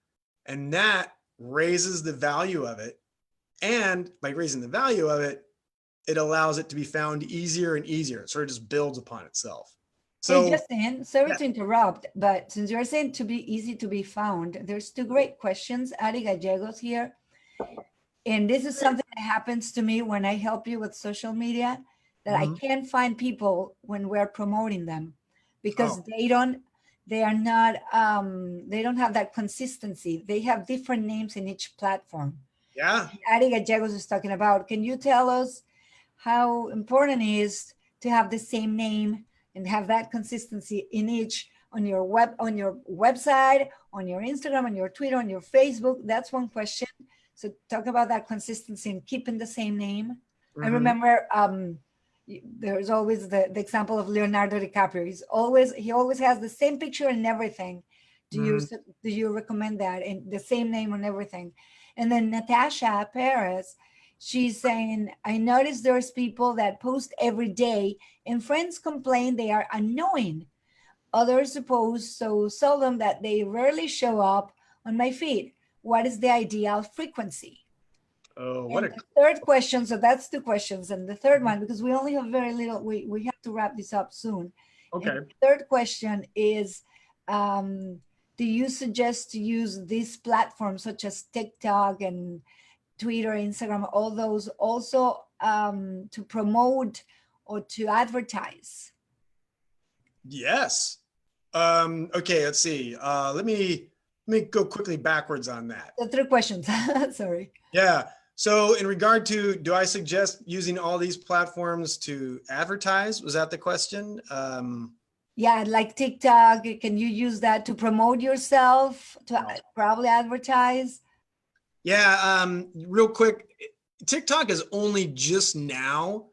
and that raises the value of it. And by raising the value of it, it allows it to be found easier and easier. It sort of just builds upon itself. So, hey, Justin, sorry to interrupt, but since you're saying to be easy to be found, there's two great questions. Ari Gallegos here. And this is something that happens to me when I help you with social media, that I can't find people when we're promoting them because they don't have that consistency. They have different names in each platform. Yeah. Ari Gallegos is talking about, can you tell us how important it is to have the same name and have that consistency in each, on your website, on your Instagram, on your Twitter, on your Facebook? That's one question. So talk about that consistency and keeping the same name. I remember there's always the example of Leonardo DiCaprio. He always has the same picture and everything. Do you recommend that, and the same name on everything? And then Natasha Perez, she's saying, I noticed there's people that post every day and friends complain they are annoying. Others post so seldom that they rarely show up on my feed. What is the ideal frequency? Oh, what and the third question, so that's two questions. And the third one, because we only have very little, we have to wrap this up soon. Okay. And the third question is, do you suggest to use these platforms such as TikTok and Twitter, Instagram, all those also to promote or to advertise? Yes. Okay, let's see. Let me go quickly backwards on that. The three questions. Sorry. Yeah. So in regard to, do I suggest using all these platforms to advertise? Was that the question? Yeah, like TikTok, can you use that to promote yourself, to probably advertise? Yeah, real quick, TikTok is only just now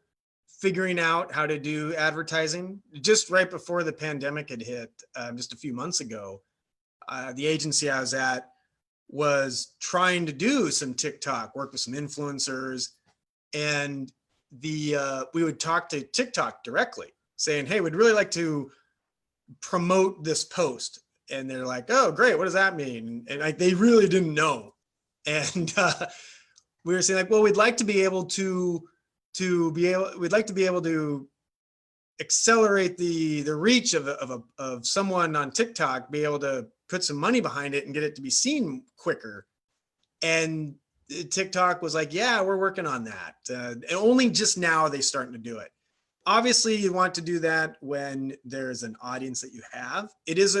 figuring out how to do advertising. Just right before the pandemic had hit, just a few months ago, the agency I was at was trying to do some TikTok, work with some influencers, and we would talk to TikTok directly saying, hey, we'd really like to promote this post. And they're like, oh, great, what does that mean? And like, they really didn't know. And we were saying like, well, we'd like to be able to accelerate the reach of someone on TikTok, be able to put some money behind it and get it to be seen quicker. And TikTok was like, yeah, we're working on that. And only just now are they starting to do it. Obviously, you want to do that when there's an audience that you have. It is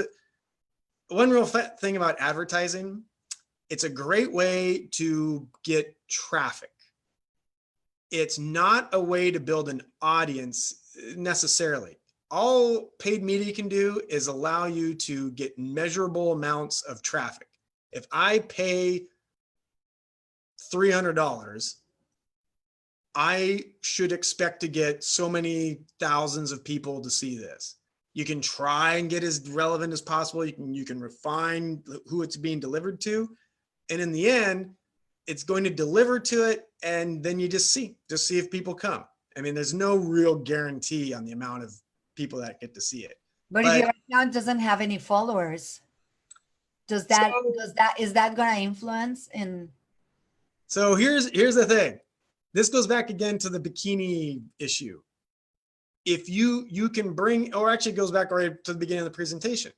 one real thing about advertising. It's a great way to get traffic. It's not a way to build an audience necessarily. All paid media can do is allow you to get measurable amounts of traffic. If I pay $300, I should expect to get so many thousands of people to see this. You can try and get as relevant as possible. You can refine who it's being delivered to. And in the end, it's going to deliver to it. And then you just see if people come. I mean, there's no real guarantee on the amount of people that get to see it. But if your account doesn't have any followers, is that going to influence in? So here's the thing. This goes back again to the bikini issue. if you can bring, or actually it goes back right to the beginning of the presentation.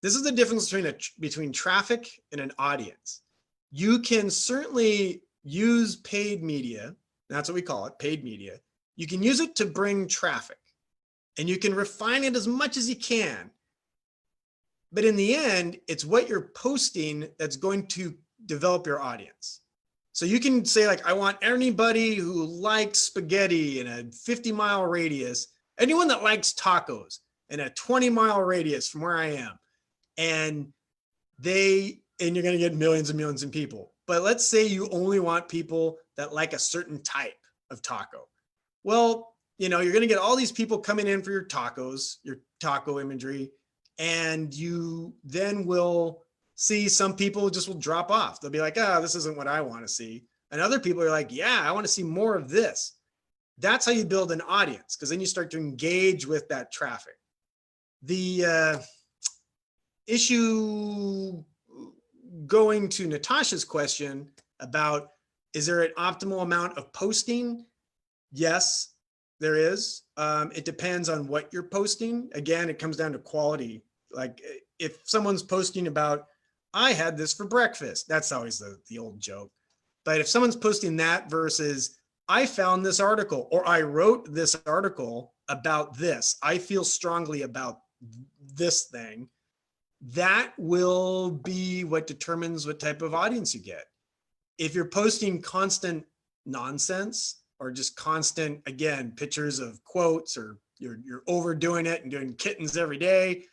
This is the difference between traffic and an audience. You can certainly use paid media. That's what we call it, paid media. You can use it to bring traffic, and you can refine it as much as you can. But in the end, it's what you're posting that's going to develop your audience. So you can say, like, I want anybody who likes spaghetti in a 50-mile radius, anyone that likes tacos in a 20-mile radius from where I am. And you're going to get millions and millions of people. But let's say you only want people that like a certain type of taco. Well, you're going to get all these people coming in for your tacos, your taco imagery, and you then will see some people just will drop off. They'll be like, this isn't what I want to see. And other people are like, yeah, I want to see more of this. That's how you build an audience, because then you start to engage with that traffic. The issue, going to Natasha's question about, is there an optimal amount of posting? Yes, there is. It depends on what you're posting. Again, it comes down to quality. Like if someone's posting about, I had this for breakfast, that's always the old joke. But if someone's posting that versus, I found this article, or I wrote this article about this, I feel strongly about this thing, that will be what determines what type of audience you get. If you're posting constant nonsense, or just constant, again, pictures of quotes, or you're overdoing it and doing kittens every day,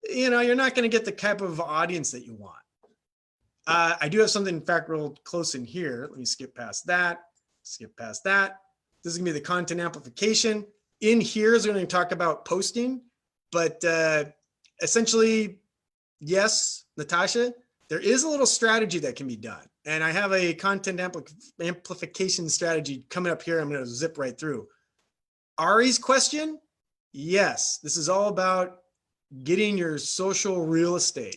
you're not going to get the type of audience that you want. I do have something, in fact, real close in here. Let me skip past that. This is going to be the content amplification. In here is going to talk about posting, but essentially, yes, Natasha, there is a little strategy that can be done. And I have a content amplification strategy coming up here. I'm going to zip right through. Ari's question, yes, this is all about getting your social real estate.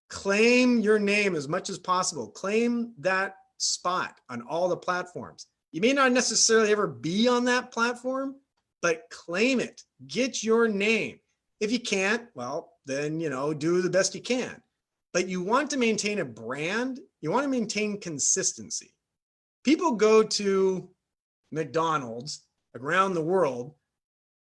Claim your name as much as possible. Claim that spot on all the platforms. You may not necessarily ever be on that platform, but claim it. Get your name. If you can't, well, then, do the best you can. But you want to maintain a brand. You want to maintain consistency. People go to McDonald's around the world,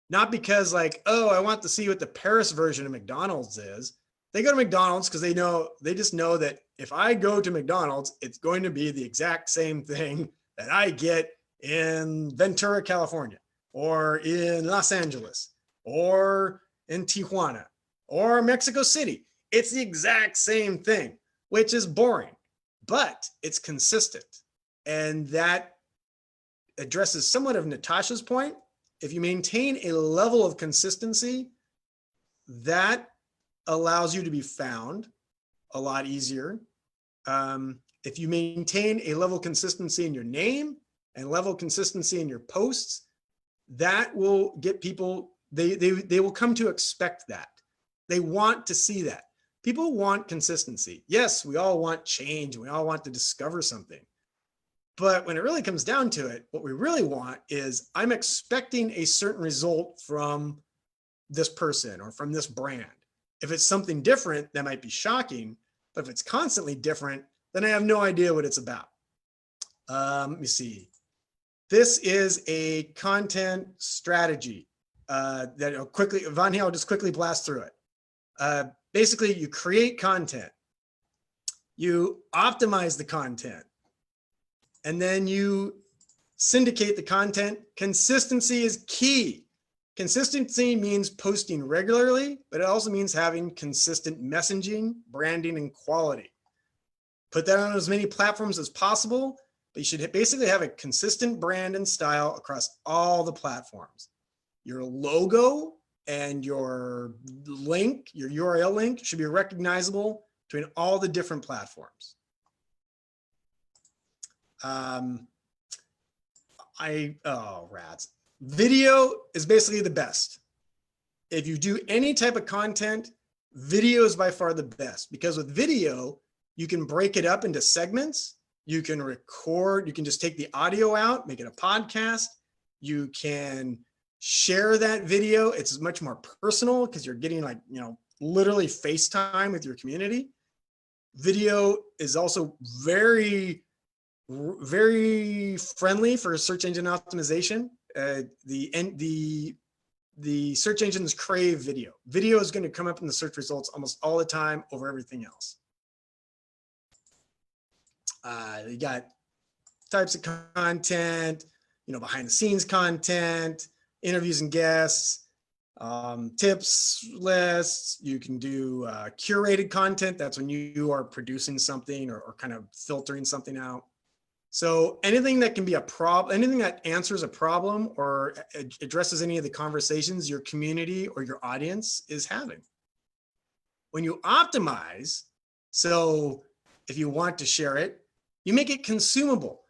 not because like, oh, I want to see what the Paris version of McDonald's is. They go to McDonald's because they just know that if I go to McDonald's, it's going to be the exact same thing that I get in Ventura, California, or in Los Angeles, or in Tijuana, or Mexico City. It's the exact same thing, which is boring, but it's consistent. And that addresses somewhat of Natasha's point. If you maintain a level of consistency, that allows you to be found a lot easier. If you maintain a level of consistency in your name and level of consistency in your posts, that will get people, they will come to expect that. They want to see that. People want consistency. Yes, we all want change. We all want to discover something. But when it really comes down to it, what we really want is, I'm expecting a certain result from this person or from this brand. If it's something different, that might be shocking. But if it's constantly different, then I have no idea what it's about. Let me see. This is a content strategy that Vange will just quickly blast through it. Basically, you create content, you optimize the content, and then you syndicate the content. Consistency is key. Consistency means posting regularly, but it also means having consistent messaging, branding, and quality. Put that on as many platforms as possible, but you should basically have a consistent brand and style across all the platforms. Your logo and your link, your URL link, should be recognizable between all the different platforms. Rats. Video is basically the best. If you do any type of content, video is by far the best, because with video, you can break it up into segments. You can record, you can just take the audio out, make it a podcast. You can share that video. It's much more personal because you're getting like, literally FaceTime with your community. Video is also very, very friendly for search engine optimization. The search engines crave video. Video is going to come up in the search results almost all the time over everything else. You got types of content, behind the scenes content, interviews and guests, tips lists. You can do curated content. That's when you are producing something or kind of filtering something out. So anything that can be a problem, anything that answers a problem or addresses any of the conversations your community or your audience is having. When you optimize, so if you want to share it, you make it consumable.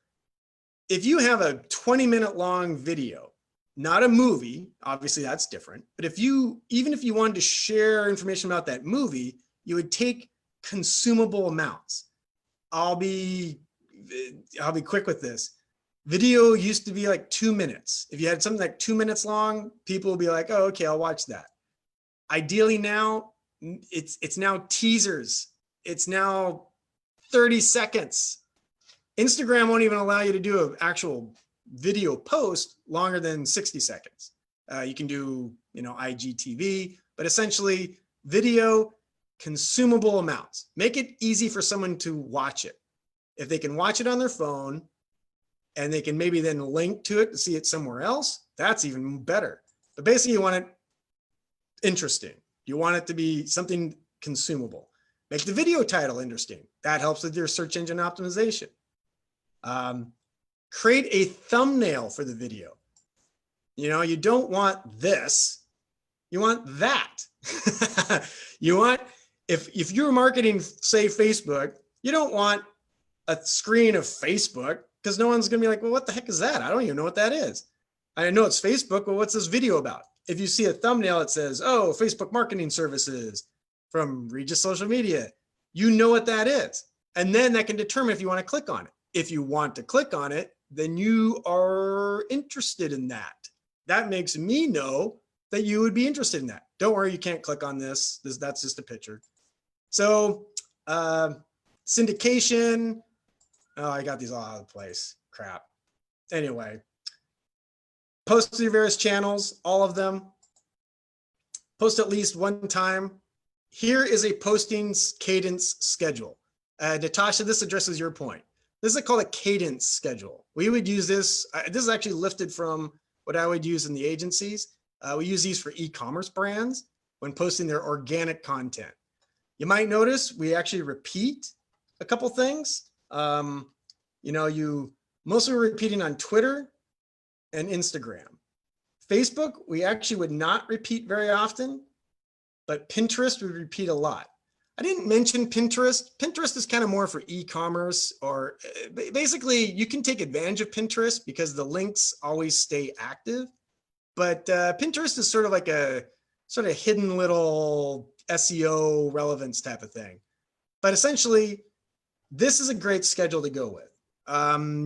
If you have a 20-minute long video, not a movie, obviously that's different, but even if you wanted to share information about that movie, you would take consumable amounts. I'll be quick with this. Video used to be like 2 minutes. If you had something like 2 minutes long, people will be like, oh, okay, I'll watch that. Ideally now, it's now teasers. It's now 30 seconds. Instagram won't even allow you to do an actual video post longer than 60 seconds. You can do, IGTV, but essentially video, consumable amounts. Make it easy for someone to watch it. If they can watch it on their phone and they can maybe then link to it to see it somewhere else, that's even better. But basically you want it interesting. You want it to be something consumable. Make the video title interesting. That helps with your search engine optimization. Create a thumbnail for the video. You don't want this, you want that. You want, if you're marketing, say Facebook, you don't want a screen of Facebook because no one's gonna be like, well, what the heck is that? I don't even know what that is. I know it's Facebook, but what's this video about? If you see a thumbnail, it says, oh, Facebook marketing services from Regis Social Media, you know what that is. And then that can determine if you want to click on it. If you want to click on it, then you are interested in that. That makes me know that you would be interested in that. Don't worry, you can't click on this. That's just a picture. So syndication. Oh, I got these all out of the place. Crap. Anyway, post to your various channels, all of them. Post at least one time. Here is a posting cadence schedule. Natasha, this addresses your point. This is called a cadence schedule. We would use this. This is actually lifted from what I would use in the agencies. We use these for e-commerce brands when posting their organic content. You might notice we actually repeat a couple things. You mostly repeating on Twitter and Instagram. Facebook, we actually would not repeat very often, but Pinterest we repeat a lot. I didn't mention Pinterest. Pinterest is kind of more for e-commerce, or basically you can take advantage of Pinterest because the links always stay active. But Pinterest is sort of like a hidden little SEO relevance type of thing. But essentially, this is a great schedule to go with.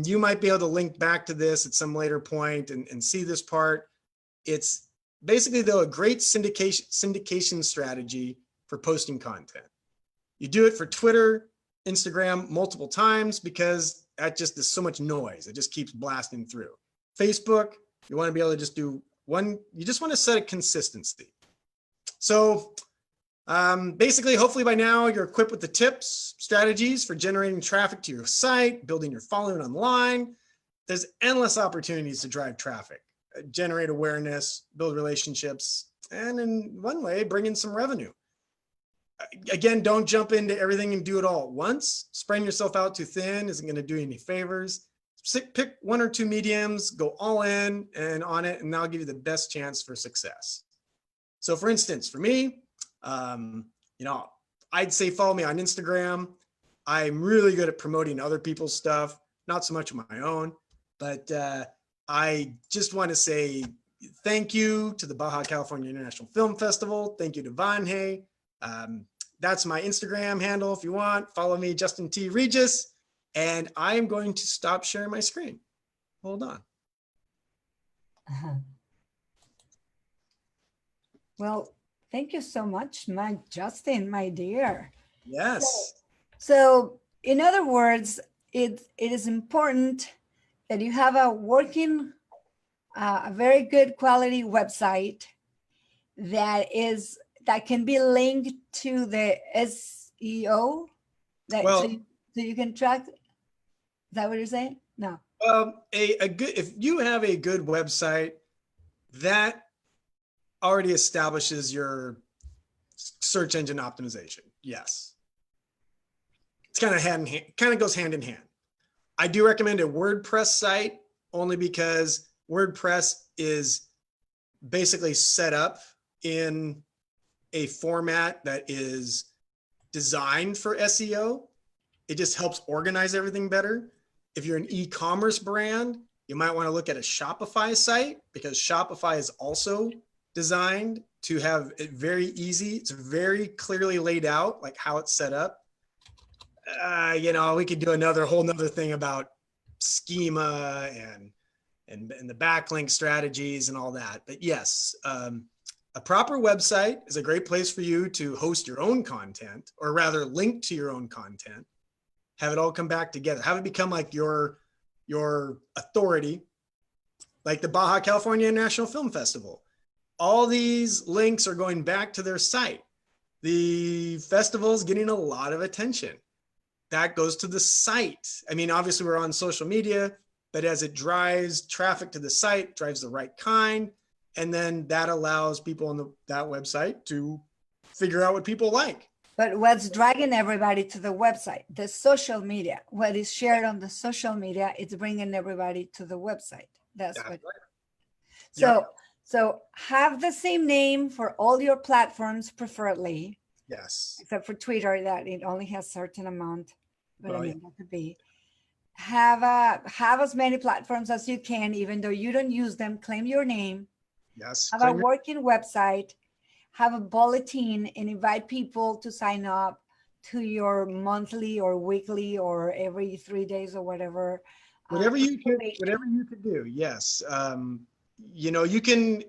You might be able to link back to this at some later point and see this part. It's basically, though, a great syndication strategy for posting content. You do it for Twitter, Instagram multiple times because that just is so much noise. It just keeps blasting through. Facebook, you want to be able to just do one. You just want to set a consistency. So basically, hopefully by now you're equipped with the tips, strategies for generating traffic to your site, building your following online. There's endless opportunities to drive traffic, generate awareness, build relationships, and in one way, bring in some revenue. Again, don't jump into everything and do it all at once. Spreading yourself out too thin isn't going to do you any favors. Pick one or two mediums, go all in and on it, and that'll give you the best chance for success. So for instance, for me, I'd say follow me on Instagram. I'm really good at promoting other people's stuff, not so much my own, but I just want to say thank you to the Baja California International Film Festival. Thank you to Vange. That's my Instagram handle. If you want, follow me, Justin T. Regis, and I am going to stop sharing my screen. Hold on. Well, thank you so much, my Justin, my dear. Yes. So, in other words, it is important that you have a working, a very good quality website that can be linked to the SEO, Well, so you can track. Is that what you're saying? No. a good, if you have a good website that already establishes your search engine optimization. Yes. It's kind of hand in hand, kind of goes hand in hand. I do recommend a WordPress site only because WordPress is basically set up in a format that is designed for SEO. It just helps organize everything better. If you're an e-commerce brand, you might want to look at a Shopify site because Shopify is also designed to have it very easy. It's very clearly laid out, like how it's set up. We could do whole nother thing about schema and the backlink strategies and all that. But yes, a proper website is a great place for you to host your own content, or rather link to your own content, have it all come back together, have it become like your authority, like the Baja California International Film Festival. All these links are going back to their site. The festival is getting a lot of attention. That goes to the site. I mean, obviously we're on social media, but as it drives traffic to the site, drives the right kind, and then that allows people on that website to figure out what people like. But what's dragging everybody to the website? The social media. What is shared on the social media, it's bringing everybody to the website. That's what. So, Yep. so have the same name for all your platforms, preferably. Yes. Except for Twitter, that it only has certain amount. But Well, I mean, that could be. Have as many platforms as you can, even though you don't use them. Claim your name. Yes. Have a working website. Have a bulletin and invite people to sign up to your monthly or weekly or every 3 days or whatever. Whatever you could do. Yes. You can,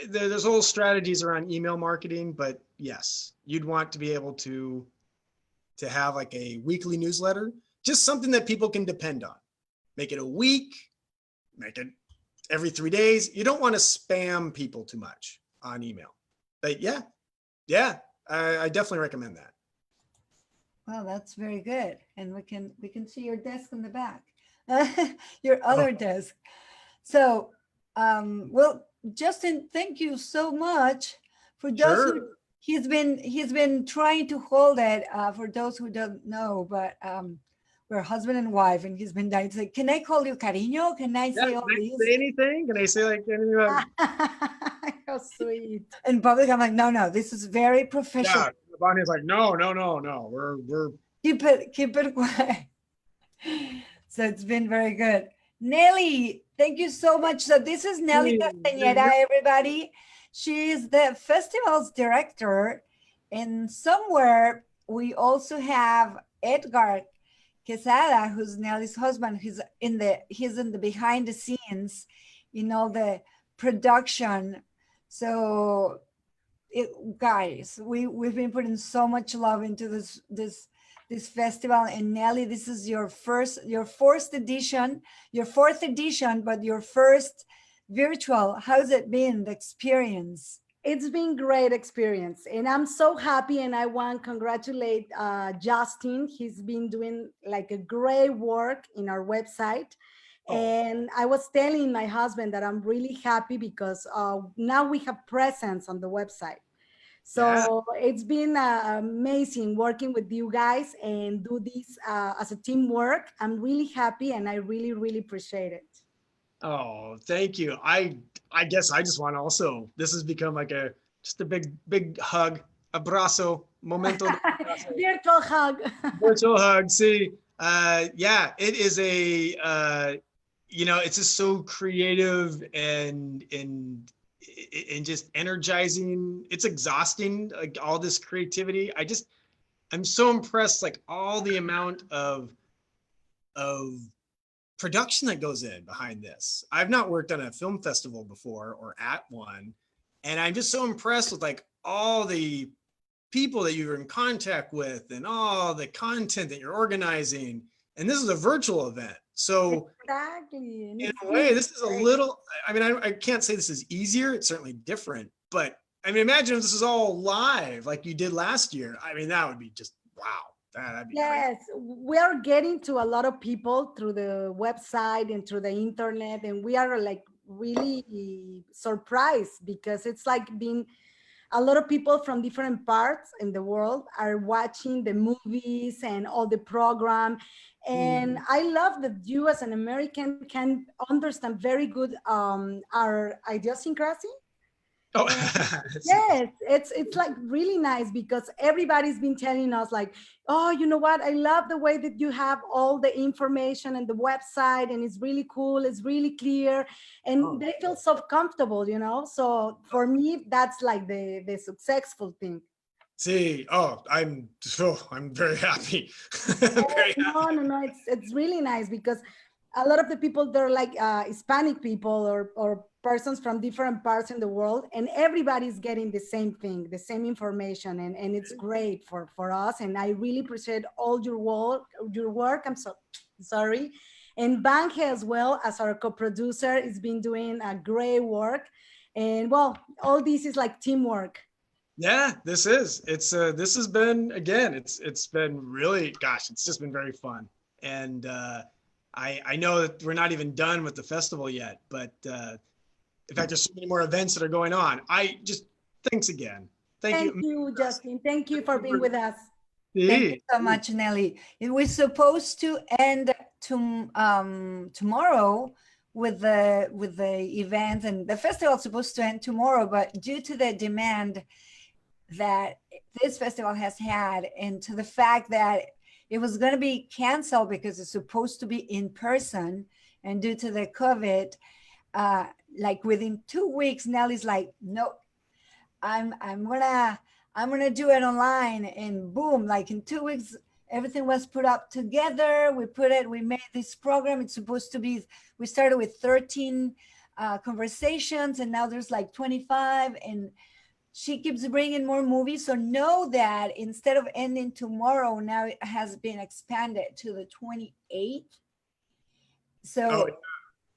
there's whole strategies around email marketing, but yes, you'd want to be able to have like a weekly newsletter, just something that people can depend on. Make it a week, make it every 3 days. You don't want to spam people too much on email. But yeah, I definitely recommend that. Well, that's very good. And we can see your desk in the back, your other desk. So, well, Justin, thank you so much. For those who he's been trying to hold it, for those who don't know, but we're husband and wife, and he's been dying to say, "Can I call you cariño? Can I say all Can this? I say anything? Can I say like anything? How sweet." In public, I'm like, no, this is very professional. Yeah, Bonnie's like, no. We're Keep it quiet. So it's been very good. Nelly, thank you so much. So this is Nelly Castañeda, everybody. She is the festival's director. And somewhere we also have Edgar Quesada, who's Nelly's husband. He's in the behind the scenes, in all the production. So guys, we've been putting so much love into this festival. And Nelly, this is your fourth edition, but your first virtual. How's it been, the experience? It's been great experience, and I'm so happy, and I want to congratulate Justin. He's been doing like a great work in our website. And I was telling my husband that I'm really happy because now we have presence on the website. So it's been amazing working with you guys and do this as a teamwork. I'm really happy, and I really, really appreciate it. Oh, thank you. I guess I just want to also, this has become like just a big hug, abrazo, momento. Virtual hug. Virtual hug. See, yeah, it is it's just so creative and just energizing. It's exhausting, like all this creativity. I'm so impressed, like all the amount of production that goes in behind this. I've not worked on a film festival before or at one. And I'm just so impressed with like all the people that you're in contact with and all the content that you're organizing. And this is a virtual event. So Exactly. And in it's a been way, this is a great. little, I mean, I can't say this is easier. It's certainly different, but I mean, imagine if this is all live like you did last year. I mean, that would be just, wow. That'd be crazy. Yes, we are getting to a lot of people through the website and through the internet, and we are like really surprised because it's like being a lot of people from different parts in the world are watching the movies and all the program. And I love that you as an American can understand very good our idiosyncrasy. Oh, Yes, it's like really nice because everybody's been telling us like, oh, you know what? I love the way that you have all the information and the website, and it's really cool, it's really clear, and they feel so comfortable, you know. So for me, that's like the successful thing. see, I'm very happy. Very No, happy. no, no. It's really nice because a lot of the people they're like Hispanic people or persons from different parts in the world, and everybody's getting the same thing, the same information, and it's great for us. And I really appreciate all your work. Your work. I'm so sorry, and Vange as well as our co-producer has been doing a great work. And well, all this is like teamwork. Yeah, this has been, again, it's been really, gosh, it's just been very fun. And I know that we're not even done with the festival yet, but in fact, there's so many more events that are going on. I just, thanks again. Thank Thank you. you, Justin. Thank you for being with us. Thank you so much, Nelly. It was supposed to end tomorrow with the event, and the festival is supposed to end tomorrow, but due to the demand that this festival has had, and to the fact that it was going to be canceled because it's supposed to be in person, and due to the COVID, like within 2 weeks, Nelly's like, no, I'm gonna do it online, and boom, like in 2 weeks, everything was put up together. We made this program. It's supposed to be, we started with 13 conversations, and now there's like 25, and she keeps bringing more movies. So know that instead of ending tomorrow, now it has been expanded to the 28th. So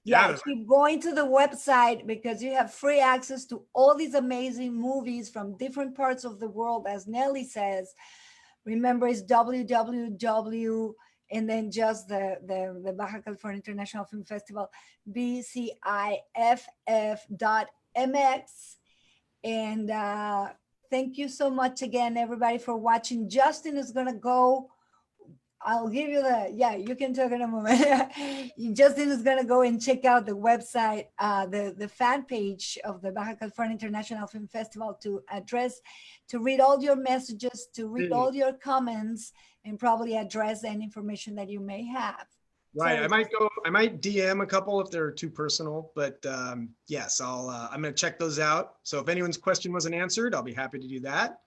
yeah, keep going to the website because you have free access to all these amazing movies from different parts of the world. As Nelly says, remember it's www and then just the Baja California International Film Festival, BCIFF.mx. And thank you so much again, everybody, for watching. Justin is going to go. I'll give you you can talk in a moment. Justin is going to go and check out the website, the fan page of the Baja California International Film Festival to read all your messages, to read all your comments, and probably address any information that you may have. Right. So, I might DM a couple if they're too personal, but yes, I'm going to check those out. So if anyone's question wasn't answered, I'll be happy to do that.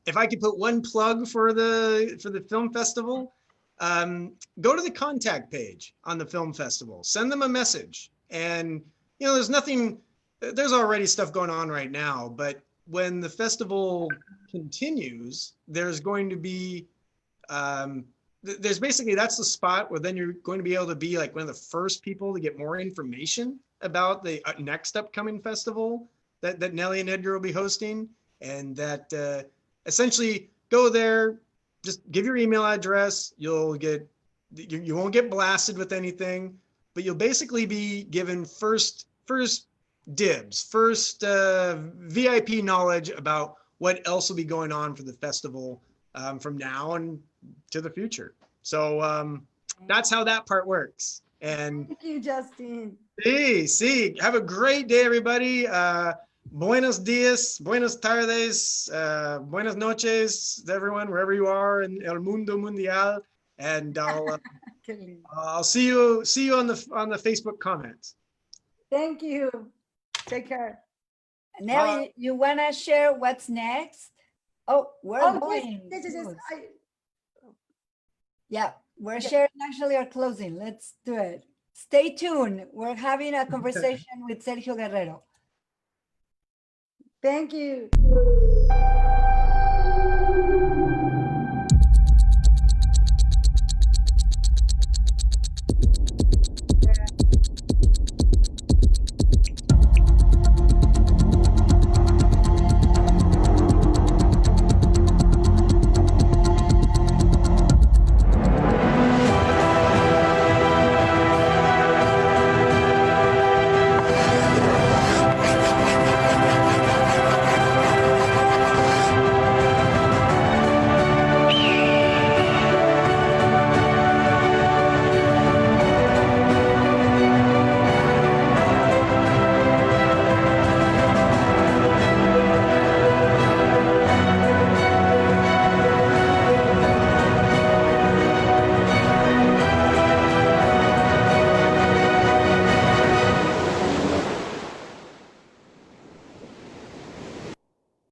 If I could put one plug for the film festival, go to the contact page on the film festival, send them a message. And, you know, there's already stuff going on right now, but when the festival continues, there's going to be, that's the spot where then you're going to be able to be like one of the first people to get more information about the next upcoming festival that Nelly and Edgar will be hosting. And that essentially go there, just give your email address. You won't get blasted with anything, but you'll basically be given first dibs, first VIP knowledge about what else will be going on for the festival from now and to the future. So that's how that part works. And thank you, Justin. See, have a great day, everybody. Buenos dias, buenas tardes, buenas noches, everyone, wherever you are in el mundo mundial. And I'll see you on the Facebook comments. Thank you. Take care. Now you wanna share what's next? Oh, we're going. Yes. Yeah, we're sharing actually our closing. Let's do it. Stay tuned. We're having a conversation with Sergio Guerrero. Thank you.